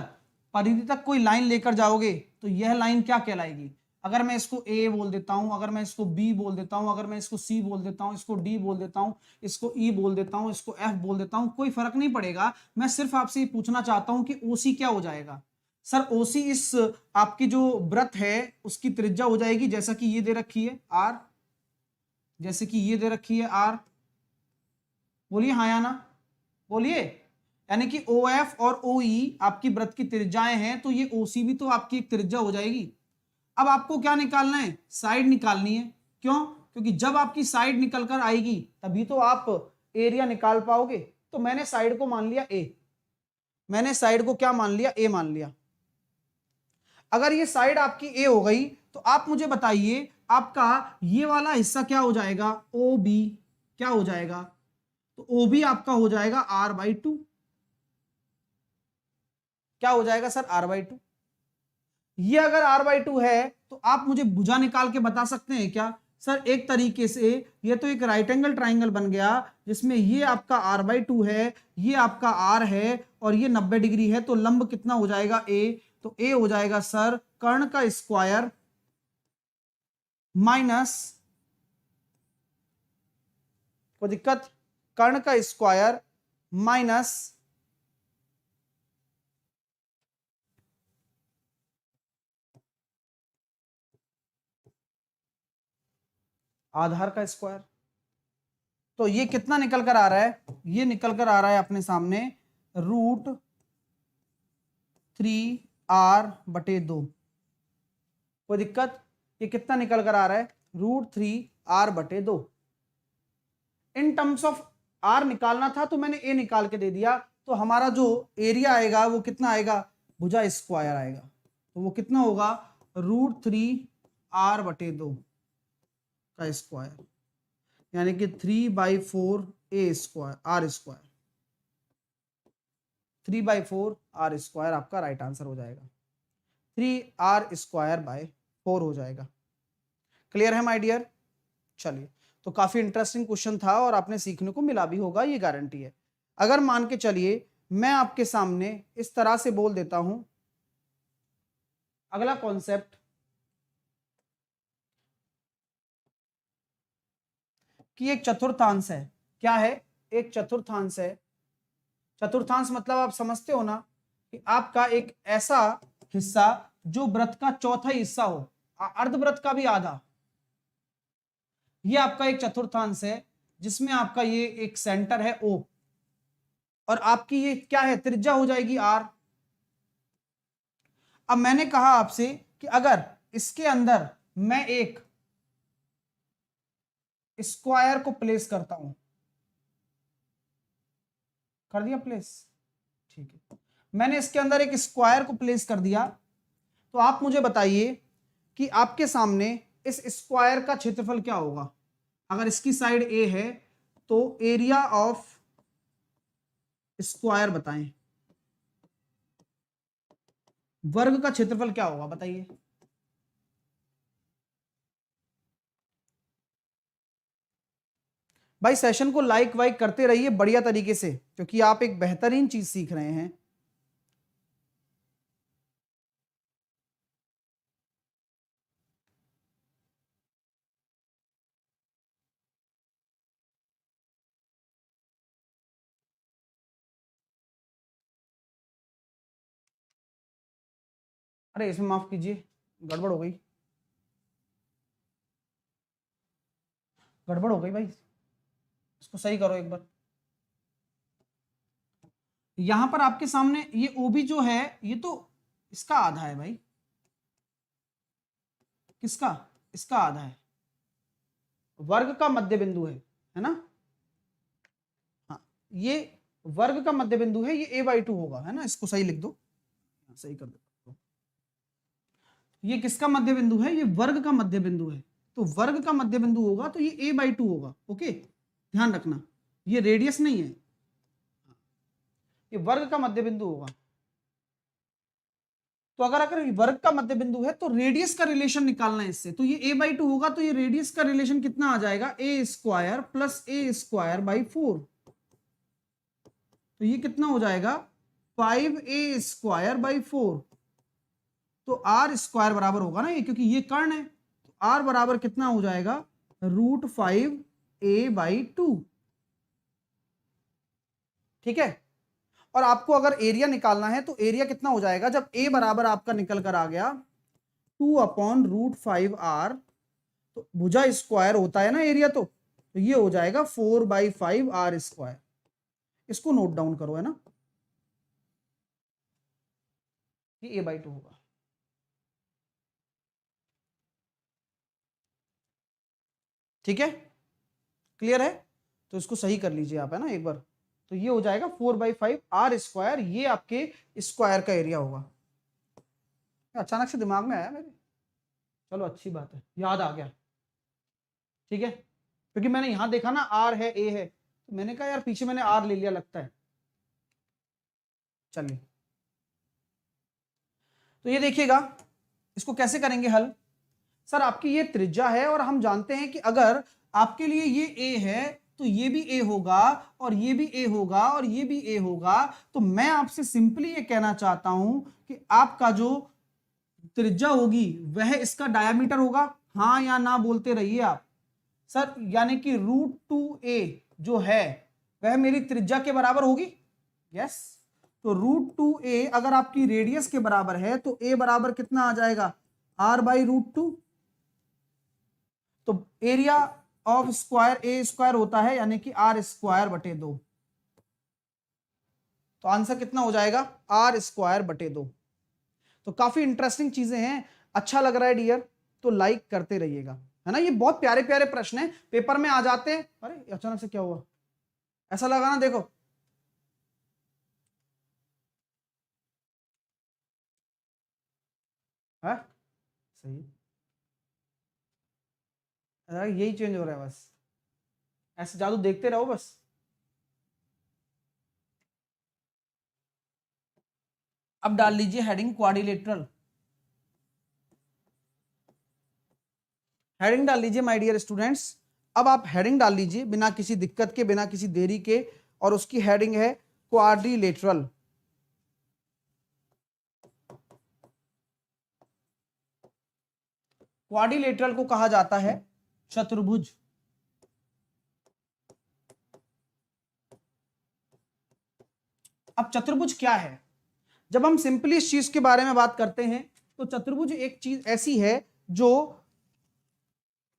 परिधि तक कोई लाइन लेकर जाओगे तो यह लाइन क्या कहलाएगी? अगर मैं इसको ए बोल देता हूं, अगर मैं इसको बी बोल देता हूं, अगर मैं इसको सी बोल देता हूं, इसको डी बोल देता हूं, इसको ई बोल देता हूं, इसको एफ बोल देता हूं, कोई फर्क नहीं पड़ेगा। मैं सिर्फ आपसे ये पूछना चाहता हूं कि ओसी क्या हो जाएगा? सर ओसी इस आपकी जो वृत्त है उसकी त्रिज्या हो जाएगी, जैसा कि ये दे रखी है आर, जैसे कि ये दे रखी है आर। बोलिए हाँ या ना, बोलिए। यानी कि ओ एफ और ओ ई आपकी वृत्त की त्रिज्याएं हैं, तो ये ओ सी भी तो आपकी एक त्रिज्या हो जाएगी। अब आपको क्या निकालना है? साइड निकालनी है। क्यों? क्योंकि जब आपकी साइड निकल कर आएगी तभी तो आप एरिया निकाल पाओगे। तो मैंने साइड को मान लिया ए, मैंने साइड को क्या मान लिया? ए मान लिया। अगर ये साइड आपकी ए हो गई तो आप मुझे बताइए आपका ये वाला हिस्सा क्या हो जाएगा? ओ बी क्या हो जाएगा? तो ओ बी आपका हो जाएगा आर बाई टू। क्या हो जाएगा सर? R by two. ये अगर आर बाई टू है तो आप मुझे भुजा निकाल के बता सकते हैं क्या? सर एक तरीके से ये तो एक राइट एंगल ट्राइंगल बन गया, जिसमें ये आपका आर बाई टू है, ये आपका आर है और ये 90 डिग्री है, तो लंब कितना हो जाएगा? ए। तो ए हो जाएगा सर कर्ण का स्क्वायर माइनस, कोई दिक्कत? कर्ण का स्क्वायर माइनस आधार का स्क्वायर। तो ये कितना निकल कर आ रहा है? ये निकल कर आ रहा है अपने सामने √3r/2। कोई दिक्कत? ये कितना निकल कर आ रहा है? √3r/2। In terms of are निकालना था तो मैंने ए निकाल के दे दिया, तो हमारा जो एरिया आएगा वो कितना आएगा? भुजा स्क्वायर आएगा। तो वो कितना होगा? √3r/2 का स्क्वायर, यानी कि 3/4 A square R square. 3/4 R square आपका राइट आंसर हो जाएगा। 3r²/4 हो जाएगा। क्लियर है माय डियर? चलिए, तो काफी इंटरेस्टिंग क्वेश्चन था और आपने सीखने को मिला भी होगा, ये गारंटी है। अगर मान के चलिए मैं आपके सामने इस तरह से बोल देता हूं, अगला कॉन्सेप्ट कि एक चतुर्थांश है। क्या है? एक चतुर्थांश है। चतुर्थांश मतलब आप समझते हो ना कि आपका एक ऐसा हिस्सा जो वृत्त का चौथा हिस्सा हो, अर्धवृत्त का भी आधा। ये आपका एक चतुर्थांश है जिसमें आपका ये एक सेंटर है ओ, और आपकी ये क्या है? त्रिज्या हो जाएगी आर। अब मैंने कहा आपसे कि अगर इसके अंदर मैं एक स्क्वायर को प्लेस करता हूं, कर दिया प्लेस? ठीक है, मैंने इसके अंदर एक स्क्वायर को प्लेस कर दिया, तो आप मुझे बताइए कि आपके सामने इस स्क्वायर का क्षेत्रफल क्या होगा? अगर इसकी साइड ए है तो एरिया ऑफ स्क्वायर बताएं, वर्ग का क्षेत्रफल क्या होगा बताइए? भाई सेशन को लाइक वाइक करते रहिए बढ़िया तरीके से, क्योंकि आप एक बेहतरीन चीज सीख रहे हैं। अरे इसमें माफ कीजिए, गड़बड़ हो गई, गड़बड़ हो गई भाई, इसको सही करो एक बार। यहां पर आपके सामने ये ओबी जो है ये तो इसका आधा है भाई। किसका? इसका आधा है, वर्ग का मध्य बिंदु है ना? हाँ, ये वर्ग का मध्य बिंदु है, ये a/2 होगा, है ना, इसको सही लिख दो, सही कर दो। ये किसका मध्य बिंदु है? ये वर्ग का मध्य बिंदु है, तो वर्ग का मध्य बिंदु होगा तो ये a/2 होगा। ओके, ध्यान रखना, ये रेडियस नहीं है, ये वर्ग का मध्य बिंदु होगा। तो अगर वर्ग का मध्य बिंदु है तो रेडियस का रिलेशन निकालना है इससे, तो ये a/2 होगा, तो ये रेडियस का रिलेशन कितना आ जाएगा? a² प्लस a²/4, तो ये कितना हो जाएगा? 5a²/4। तो r² बराबर होगा ना ये, क्योंकि ये कर्ण है, तो r बराबर कितना हो जाएगा? √5a/2। ठीक है, और आपको अगर एरिया निकालना है तो एरिया कितना हो जाएगा? जब a बराबर आपका निकल कर आ गया 2/√5r, तो भुजा स्क्वायर होता है ना एरिया, तो ये हो जाएगा 4/5r²। इसको नोट डाउन करो, है ना, ये a/2 होगा। ठीक है, क्लियर है? तो इसको सही कर लीजिए आप, है ना, एक बार। तो ये हो जाएगा 4/5r², ये आपके स्क्वायर का एरिया होगा। अचानक से दिमाग में आया मेरे, चलो अच्छी बात है, याद आ गया। ठीक है, क्योंकि मैंने यहां देखा ना r है, a है, तो मैंने कहा यार पीछे मैंने r ले लिया लगता है। चलिए, तो ये देखिएगा, इसको कैसे करेंगे हल? सर आपकी ये त्रिज्या है और हम जानते हैं कि अगर आपके लिए ये a है तो ये भी a होगा और ये भी a होगा और ये भी a होगा। तो मैं आपसे सिंपली ये कहना चाहता हूं कि आपका जो त्रिज्या होगी वह इसका डायमीटर होगा। हाँ या ना बोलते रहिए आप। सर यानी कि √2a जो है वह मेरी त्रिज्या के बराबर होगी। यस, तो √2a अगर आपकी रेडियस के बराबर है तो a बराबर कितना आ जाएगा? r/√2। तो एरिया ऑफ स्क्वायर a² होता है, यानी कि r²/2। तो आंसर कितना हो जाएगा? r²/2। तो काफी इंटरेस्टिंग चीजें हैं। अच्छा लग रहा है डियर तो लाइक करते रहिएगा, है ना। ये बहुत प्यारे प्यारे प्रश्न हैं, पेपर में आ जाते हैं। अरे अचानक से क्या हुआ? ऐसा लगा ना, देखो है सही, यही चेंज हो रहा है बस, ऐसे जादू देखते रहो बस। अब डाल लीजिए हेडिंग क्वाड्रिलेटरल, हेडिंग डाल लीजिए माय डियर स्टूडेंट्स। अब आप हेडिंग डाल लीजिए बिना किसी दिक्कत के, बिना किसी देरी के, और उसकी हेडिंग है क्वाड्रिलेटरल। क्वाड्रिलेटरल को कहा जाता है चतुर्भुज। अब चतुर्भुज क्या है? जब हम सिंपली इस चीज के बारे में बात करते हैं तो चतुर्भुज एक चीज ऐसी है जो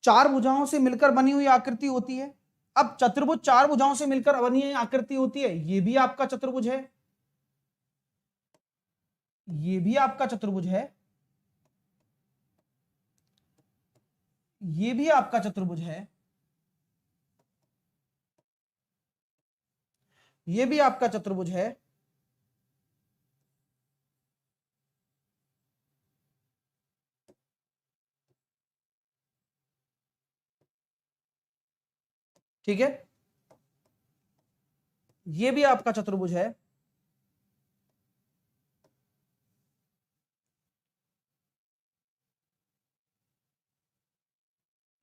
चार भुजाओं से मिलकर बनी हुई आकृति होती है। अब चतुर्भुज चार भुजाओं से मिलकर बनी हुई आकृति होती है, ये भी आपका चतुर्भुज है, ये भी आपका चतुर्भुज है, ये भी आपका चतुर्भुज है, ये भी आपका चतुर्भुज है, ठीक है, ये भी आपका चतुर्भुज है,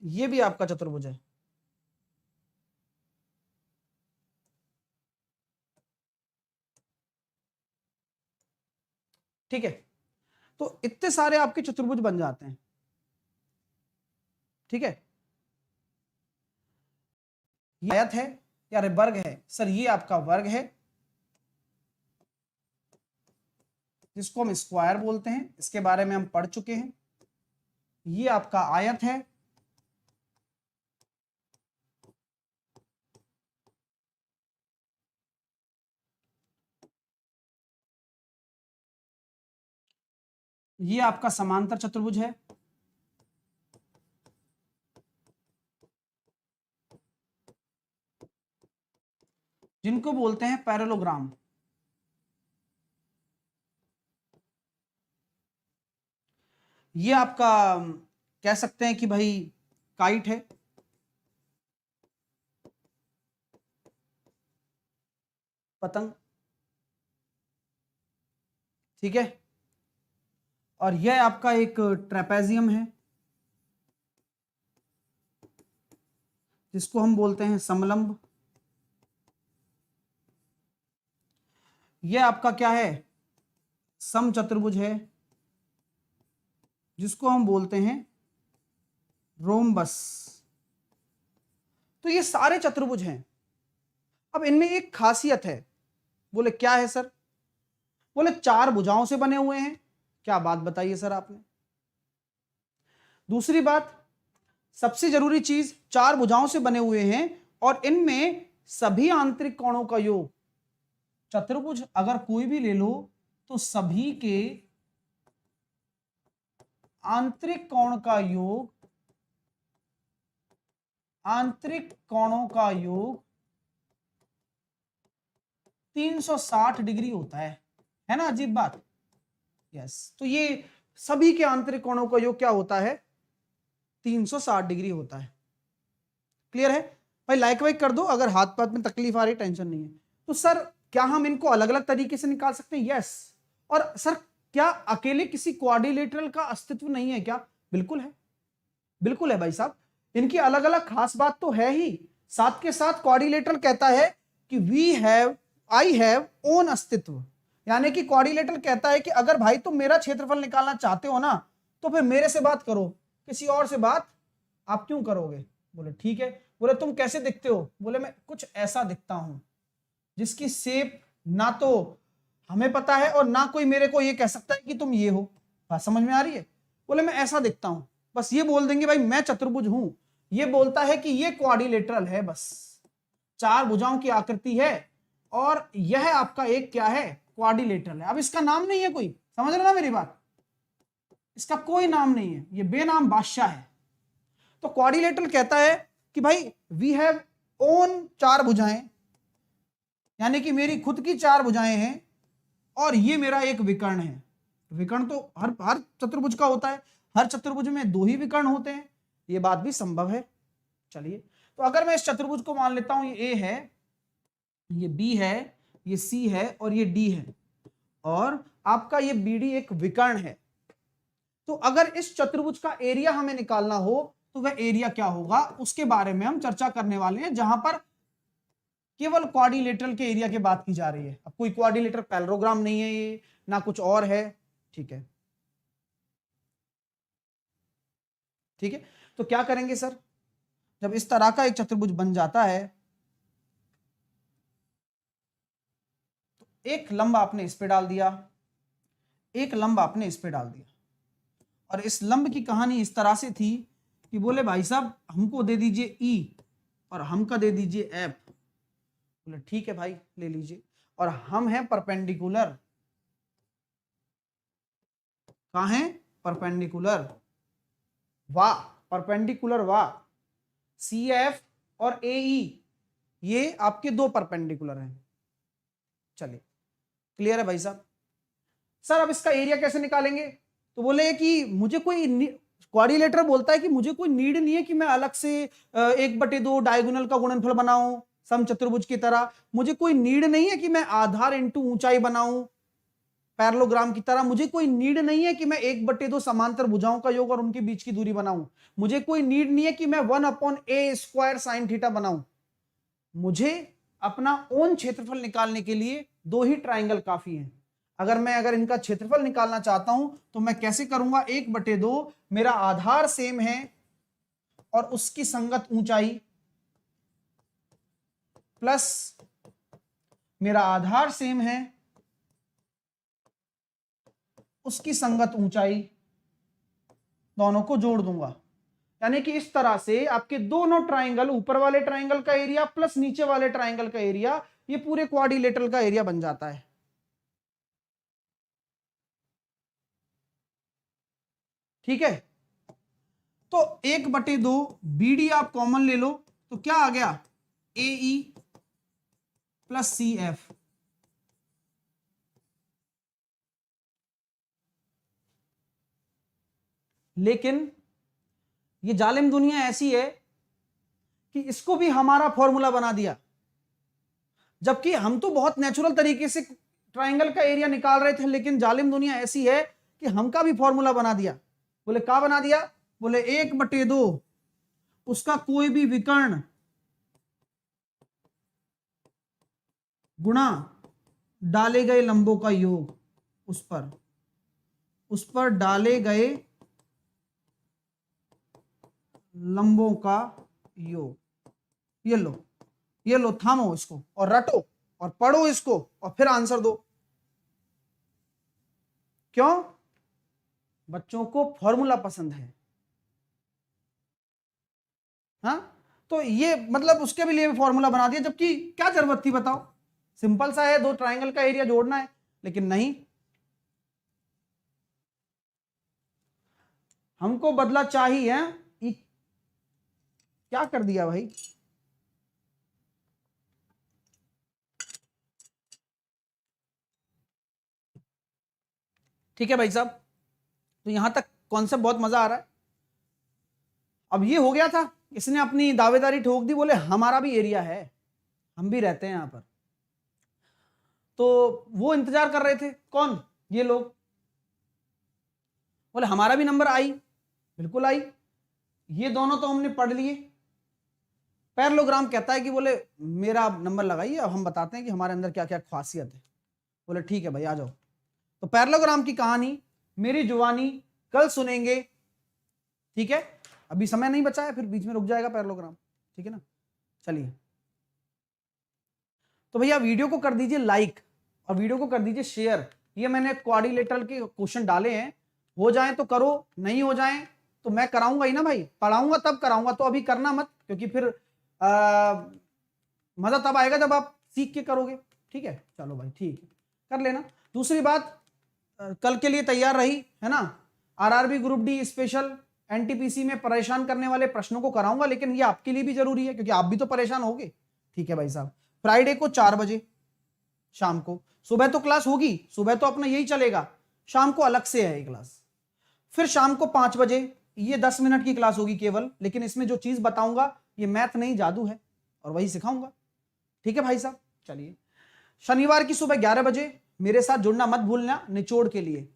ये भी आपका चतुर्भुज है। ठीक है, तो इतने सारे आपके चतुर्भुज बन जाते हैं। ठीक है, ये आयत है या वर्ग है? सर ये आपका वर्ग है, जिसको हम स्क्वायर बोलते हैं, इसके बारे में हम पढ़ चुके हैं। ये आपका आयत है, ये आपका समांतर चतुर्भुज है, जिनको बोलते हैं पैरेललोग्राम। ये आपका कह सकते हैं कि भाई काइट है, पतंग, ठीक है। और यह आपका एक ट्रेपेजियम है, जिसको हम बोलते हैं समलंब। यह आपका क्या है, समचतुर्भुज है, जिसको हम बोलते हैं रोम्बस। तो ये सारे चतुर्भुज हैं। अब इनमें एक खासियत है। बोले क्या है सर? बोले 4 भुजाओं से बने हुए हैं। क्या बात बताइए सर आपने। दूसरी बात, सबसे जरूरी चीज, 4 भुजाओं से बने हुए हैं और इनमें सभी आंतरिक कोणों का योग, चतुर्भुज अगर कोई भी ले लो तो सभी के आंतरिक कोण का योग, आंतरिक कोणों का योग 360 डिग्री होता है ना? अजीब बात। यस, तो ये सभी के आंतरिक कोणों का योग क्या होता है? 360 डिग्री होता है। क्लियर है भाई? लाइक वाइक कर दो अगर हाथ पाथ में तकलीफ आ रही, टेंशन नहीं है। तो सर क्या हम इनको अलग अलग तरीके से निकाल सकते हैं? यस। और सर क्या अकेले किसी क्वाड्रिलेटरल का अस्तित्व नहीं है क्या? बिल्कुल है, बिल्कुल है भाई साहब। इनकी अलग अलग खास बात तो है ही, साथ के साथ क्वाड्रिलेटरल कहता है कि we have, I have own अस्तित्व। यानी कि क्वाड्रिलेटरल कहता है कि अगर भाई तुम मेरा क्षेत्रफल निकालना चाहते हो ना, तो फिर मेरे से बात करो, किसी और से बात आप क्यों करोगे? बोले ठीक है। बोले तुम कैसे दिखते हो? बोले मैं कुछ ऐसा दिखता हूं जिसकी शेप ना तो हमें पता है और ना कोई मेरे को ये कह सकता है कि तुम ये हो। बात समझ में आ रही है? बोले मैं ऐसा दिखता हूं, बस ये बोल देंगे भाई मैं चतुर्भुज हूं। ये बोलता है कि ये क्वाड्रिलेटरल है, बस 4 भुजाओं की आकृति है और यह आपका एक क्या है? क्वाड्रिलेटरल है। अब इसका नाम नहीं है कोई, समझ रहे ना मेरी बात? इसका कोई नाम नहीं है, ये बेनाम बादशाह है। तो क्वाड्रिलेटरल कहता है कि भाई वी हैव ओन 4 भुजाएं, यानी कि मेरी खुद की 4 भुजाएं हैं और ये मेरा एक विकर्ण है। विकर्ण तो हर चतुर्भुज का होता है, हर चतुर्भुज में 2 ही विकर्ण होते हैं, ये बात भी संभव है। चलिए, तो अगर मैं इस चतुर्भुज को मान लेता हूं ये A है, ये B है, ये C है और ये D है, और आपका ये BD एक विकर्ण है, तो अगर इस चतुर्भुज का एरिया हमें निकालना हो तो वह एरिया क्या होगा, उसके बारे में हम चर्चा करने वाले हैं, जहां पर केवल क्वाड्रिलेटरल के एरिया की बात की जा रही है। अब कोई क्वाड्रिलेटरल पैरेललोग्राम नहीं है ये, ना कुछ और है, ठीक है। ठीक है, तो क्या करेंगे सर, जब इस तरह का एक चतुर्भुज बन जाता है तो एक लंब आपने इस पे डाल दिया, एक लंब आपने इस पे डाल दिया, और इस लंब की कहानी इस तरह से थी कि बोले भाई साहब हमको दे दीजिए E और हमका दे दीजिए F। बोले ठीक है भाई ले लीजिए, और हम हैं परपेंडिकुलर। कहां हैं? परपेंडिकुलर, वाह, परपेंडिकुलर वाह। CF और AE ये आपके 2 परपेंडिकुलर हैं। चलिए क्लियर है भाई साहब? सर अब इसका एरिया कैसे निकालेंगे? तो बोले कि मुझे कोई, क्वाड्रिलेटरल बोलता है कि मुझे कोई नीड नहीं है कि मैं अलग से 1/2 डायगोनल का गुणनफल बनाऊं समचतुर्भुज की तरह। मुझे कोई नीड नहीं है कि मैं आधार इंटू ऊंचाई बनाऊं पैरेललोग्राम की तरह। मुझे कोई नीड नहीं है कि मैं 1/2 समांतर भुजाओं का योग और उनके बीच की दूरी बनाऊं। मुझे कोई नीड नहीं है कि मैं 1/a² sin थीटा बनाऊं। मुझे अपना ओन क्षेत्रफल निकालने के लिए 2 ही ट्राइंगल काफी हैं। अगर इनका क्षेत्रफल निकालना चाहता हूं तो मैं कैसे करूंगा? 1/2, मेरा आधार सेम है और उसकी संगत ऊंचाई, प्लस मेरा आधार सेम है उसकी संगत ऊंचाई, दोनों को जोड़ दूंगा। यानी कि इस तरह से आपके दोनों ट्राइंगल, ऊपर वाले ट्राइंगल का एरिया प्लस नीचे वाले ट्राइंगल का एरिया, ये पूरे क्वाड्रिलेटरल का एरिया बन जाता है। ठीक है, तो 1/2 BD आप कॉमन ले लो तो क्या आ गया? AE plus C F. लेकिन ये जालिम दुनिया ऐसी है कि इसको भी हमारा फॉर्मूला बना दिया, जबकि हम तो बहुत नेचुरल तरीके से ट्राइंगल का एरिया निकाल रहे थे, लेकिन जालिम दुनिया ऐसी है कि हमका भी फॉर्मूला बना दिया। बोले क्या बना दिया? बोले 1/2 उसका कोई भी विकर्ण गुणा डाले गए लंबों का योग, उस पर डाले गए लंबों का योग। ये लो थामो इसको और रटो और पढ़ो इसको और फिर आंसर दो। क्यों? बच्चों को फॉर्मूला पसंद है। हाँ, तो ये मतलब उसके भी लिए फॉर्मूला बना दिया, जबकि क्या जरूरत थी बताओ? सिंपल सा है, 2 ट्राइंगल का एरिया जोड़ना है, लेकिन नहीं, हमको बदला चाहिए। क्या कर दिया भाई? ठीक है भाई साहब, तो यहां तक कॉन्सेप्ट बहुत मजा आ रहा है। अब ये हो गया था, इसने अपनी दावेदारी ठोक दी, बोले हमारा भी एरिया है, हम भी रहते हैं यहां पर। तो वो इंतजार कर रहे थे, कौन? ये लोग। बोले हमारा भी नंबर आई, बिल्कुल आई। ये दोनों तो हमने पढ़ लिए। पैरेललोग्राम कहता है कि बोले मेरा नंबर लगाइए, अब हम बताते हैं कि हमारे अंदर क्या क्या खासियत है। बोले ठीक है भाई आ जाओ। तो पैरेललोग्राम की कहानी मेरी जुबानी कल सुनेंगे, ठीक है? अभी समय नहीं बचा है, फिर बीच में रुक जाएगा पैरेललोग्राम, ठीक है ना? चलिए, तो भैया वीडियो को कर दीजिए लाइक और वीडियो को कर दीजिए शेयर। ये मैंने क्वाड्रिलेटरल के क्वेश्चन डाले हैं, हो जाए तो करो, नहीं हो जाए तो मैं कराऊंगा ही ना भाई, पढ़ाऊंगा तब कराऊंगा, तो अभी करना मत, क्योंकि फिर मजा तब आएगा जब आप सीख के करोगे, ठीक है? चलो भाई ठीक है, कर लेना। दूसरी बात, कल के लिए तैयार रही है ना? RRB group D special NTPC में परेशान करने वाले प्रश्नों को कराऊंगा, लेकिन ये आपके लिए भी जरूरी है, क्योंकि आप भी तो परेशान होगे, ठीक है भाई साहब? फ्राइडे को 4 बजे शाम को। सुबह तो क्लास होगी, सुबह तो अपना यही चलेगा, शाम को अलग से है ये क्लास। फिर शाम को 5 बजे ये 10 मिनट की क्लास होगी केवल, लेकिन इसमें जो चीज बताऊंगा ये मैथ नहीं जादू है, और वही सिखाऊंगा, ठीक है भाई साहब? चलिए, शनिवार की सुबह 11 बजे मेरे साथ जुड़ना मत भूलना निचोड़ के लिए।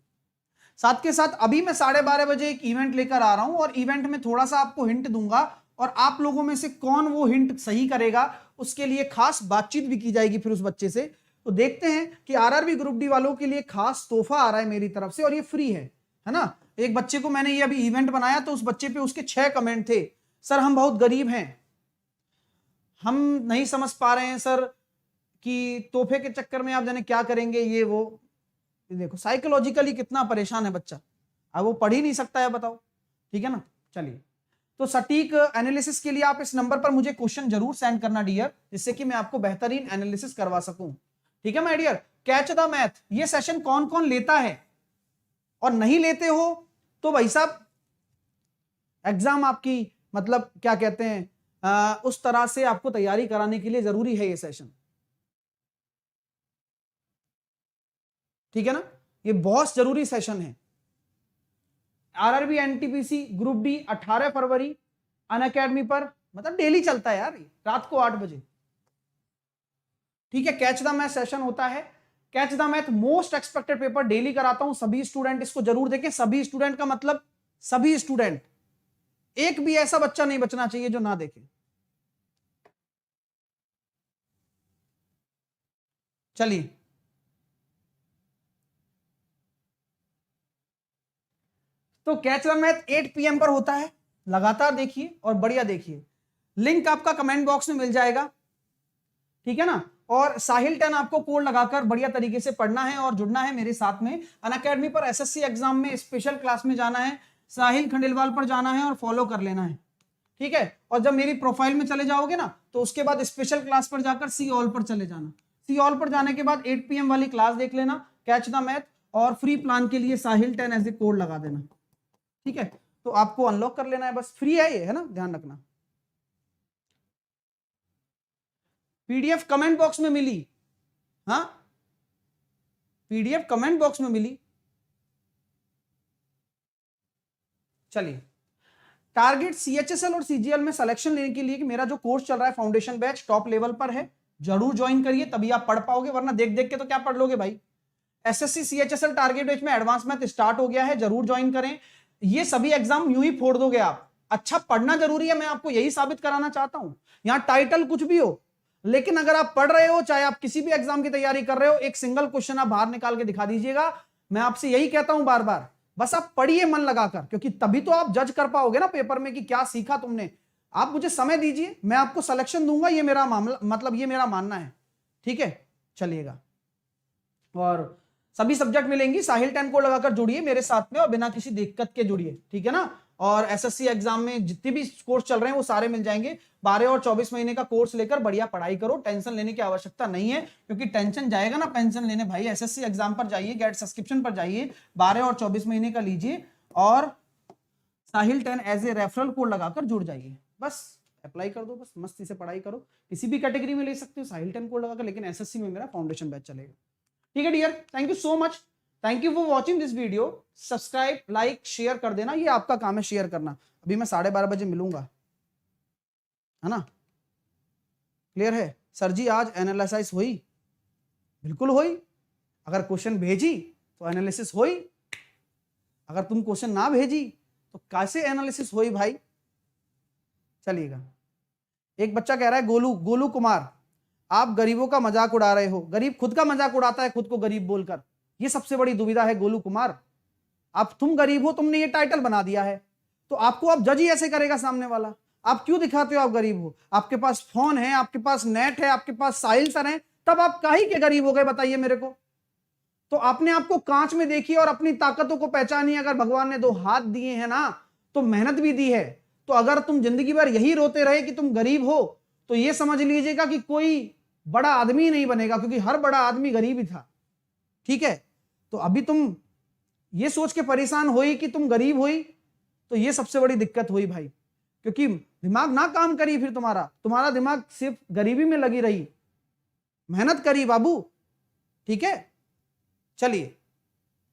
साथ के साथ अभी मैं 12:30 बजे एक इवेंट लेकर आ रहा हूं, और इवेंट में थोड़ा सा आपको हिंट दूंगा, और आप लोगों में से कौन वो हिंट सही करेगा उसके लिए खास बातचीत भी की जाएगी फिर उस बच्चे से। तो देखते हैं कि आरआरबी ग्रुप डी वालों के लिए खास तोहफा आ रहा है मेरी तरफ से, और ये फ्री है ना? एक बच्चे को मैंने ये अभी इवेंट बनाया, तो उस बच्चे पे उसके 6 कमेंट थे, सर हम बहुत गरीब हैं, हम नहीं समझ पा रहे हैं सर कि तोहफे के चक्कर में आप जाने क्या करेंगे, ये वो। देखो साइकोलॉजिकली कितना परेशान है बच्चा, अब वो पढ़ ही नहीं सकता है, बताओ, ठीक है ना? चलिए, तो सटीक एनालिसिस के लिए आप इस नंबर पर मुझे क्वेश्चन जरूर सेंड करना डियर, जिससे कि मैं आपको बेहतरीन एनालिसिस करवा सकूं, ठीक है my dear? Catch the math, ये सेशन कौन कौन लेता है, और नहीं लेते हो तो भाई साहब एग्जाम आपकी मतलब क्या कहते हैं उस तरह से आपको तैयारी कराने के लिए जरूरी है ये सेशन, ठीक है ना? ये बहुत जरूरी सेशन है। आरआरबी एनटीपीसी ग्रुप डी 18 फरवरी अनअकैडमी पर, मतलब डेली चलता है यार, रात को 8 बजे, ठीक है? कैच द मैथ सेशन होता है, catch the math most expected paper daily कराता हूं, सभी स्टूडेंट इसको जरूर देखें। सभी स्टूडेंट का मतलब सभी स्टूडेंट, एक भी ऐसा बच्चा नहीं बचना चाहिए जो ना देखे। चलिए, तो कैच द मैथ 8 PM पर होता है, लगातार देखिए और बढ़िया देखिए, लिंक आपका कमेंट बॉक्स में मिल जाएगा, ठीक है ना? और साहिल 10 आपको कोड लगाकर बढ़िया तरीके से पढ़ना है और जुड़ना है मेरे साथ में। अनअकैडमी पर एसएससी एग्जाम में स्पेशल क्लास में जाना है, साहिल खंडेलवाल पर जाना है और फॉलो कर लेना है, ठीक है? और जब मेरी प्रोफाइल में चले जाओगे ना, तो उसके बाद स्पेशल क्लास पर जाकर सी ऑल पर चले जाना। सी ऑल पर जाने के बाद 8 PM वाली क्लास देख लेना, कैच द मैथ, और फ्री प्लान के लिए साहिल 10 ऐसे कोड लगा देना, ठीक है? तो आपको अनलॉक कर लेना है, बस फ्री है ये, है ना? ध्यान रखना। पीडीएफ कमेंट बॉक्स में मिली, हाँ पीडीएफ कमेंट बॉक्स में मिली। चलिए, टारगेट सीएचएसएल और सीजीएल में सिलेक्शन लेने के लिए कि मेरा जो कोर्स चल रहा है फाउंडेशन बैच टॉप लेवल पर है, जरूर ज्वाइन करिए, तभी आप पढ़ पाओगे, वरना देख देख के तो क्या पढ़ लोगे भाई। एसएससी सीएचएसएल टारगेट बैच में एडवांस मैथ स्टार्ट हो गया है, जरूर ज्वाइन करें। ये सभी एग्जाम यूं ही फोड़ दोगे आप। अच्छा पढ़ना जरूरी है, मैं आपको यही साबित कराना चाहता हूं। यहां टाइटल कुछ भी हो, लेकिन अगर आप पढ़ रहे हो, चाहे आप किसी भी एग्जाम की तैयारी कर रहे हो, एक सिंगल क्वेश्चन आप बाहर निकाल के दिखा दीजिएगा। मैं आपसे यही कहता हूं बार बार, बस आप पढ़िए मन लगाकर, क्योंकि तभी तो आप जज कर पाओगे ना पेपर में कि क्या सीखा तुमने। आप मुझे समय दीजिए, मैं आपको सिलेक्शन दूंगा, ये मेरा मामला, मतलब ये मेरा मानना है, ठीक है। चलिएगा, और सभी सब्जेक्ट मिलेंगी, साहिल 10 कोड लगाकर जुड़िए मेरे साथ में और बिना किसी दिक्कत के जुड़िए, ठीक है ना। और एसएससी एग्जाम में जितने भी कोर्स चल रहे हैं वो सारे मिल जाएंगे। 12 और 24 महीने का कोर्स लेकर बढ़िया पढ़ाई करो, टेंशन लेने की आवश्यकता नहीं है, क्योंकि टेंशन जाएगा ना पेंशन लेने भाई। एसएससी एग्जाम पर जाइए, गेट सब्सक्रिप्शन पर जाइए, 12 और 24 महीने का लीजिए और साहिल 10 एज ए रेफरल कोड लगाकर जुड़ जाइए, बस अप्लाई कर दो, बस मस्ती से पढ़ाई करो। किसी भी कैटेगरी में ले सकते हो साहिल 10 कोड लगाकर, लेकिन एसएससी में मेरा फाउंडेशन बैच चलेगा, ठीक है dear. Thank you so much, thank you for watching this video. Subscribe, like, share कर देना, ये आपका काम है शेयर करना। अभी मैं 12:30 बजे मिलूंगा, है ना, क्लियर है। सर जी आज एनालिसिस हुई, बिल्कुल हुई। अगर क्वेश्चन भेजी तो एनालिसिस हुई, अगर तुम क्वेश्चन ना भेजी तो कैसे एनालिसिस हुई भाई। चलिएगा, एक बच्चा कह रहा है गोलू कुमार, आप गरीबों का मजाक उड़ा रहे हो। गरीब खुद का मजाक उड़ाता है, खुद को गरीब बोलकर। ये सबसे बड़ी दुविधा है गोलू कुमार। आप तुम गरीब हो, तुमने ये टाइटल बना दिया है, तो आपको अब जज ही ऐसे करेगा सामने वाला। आप क्यों दिखाते हो आप गरीब हो? आपके पास फोन है, आपके पास नेट है, आपके पास साहिल सर है, तब आप काहे के गरीब हो गए बताइए मेरे को। तो आपने आपको कांच में देखी और अपनी ताकतों को पहचानी। अगर भगवान ने 2 हाथ दिए हैं ना, तो मेहनत भी दी है। तो अगर तुम जिंदगी भर यही रोते रहे कि तुम गरीब हो, तो ये समझ लीजिएगा कि कोई बड़ा आदमी नहीं बनेगा, क्योंकि हर बड़ा आदमी गरीब ही था, ठीक है। तो अभी तुम ये सोच के परेशान हुई कि तुम गरीब हुई, तो ये सबसे बड़ी दिक्कत हुई भाई, क्योंकि दिमाग ना काम करी, फिर तुम्हारा दिमाग सिर्फ गरीबी में लगी रही। मेहनत करी बाबू, ठीक है। चलिए,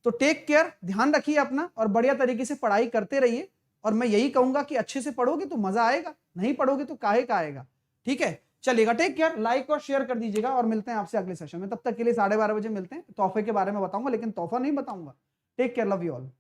तो टेक केयर, ध्यान रखिए अपना और बढ़िया तरीके से पढ़ाई करते रहिए। और मैं यही कहूंगा कि अच्छे से पढ़ोगे तो मजा आएगा, नहीं पढ़ोगे तो काहे का आएगा, ठीक है। चलिएगा, टेक केयर, लाइक और शेयर कर दीजिएगा और मिलते हैं आपसे अगले सेशन में। तब तक के लिए 12:30 बजे मिलते हैं। तोहफे के बारे में बताऊंगा, लेकिन तोहफा नहीं बताऊंगा। Take care, love you all.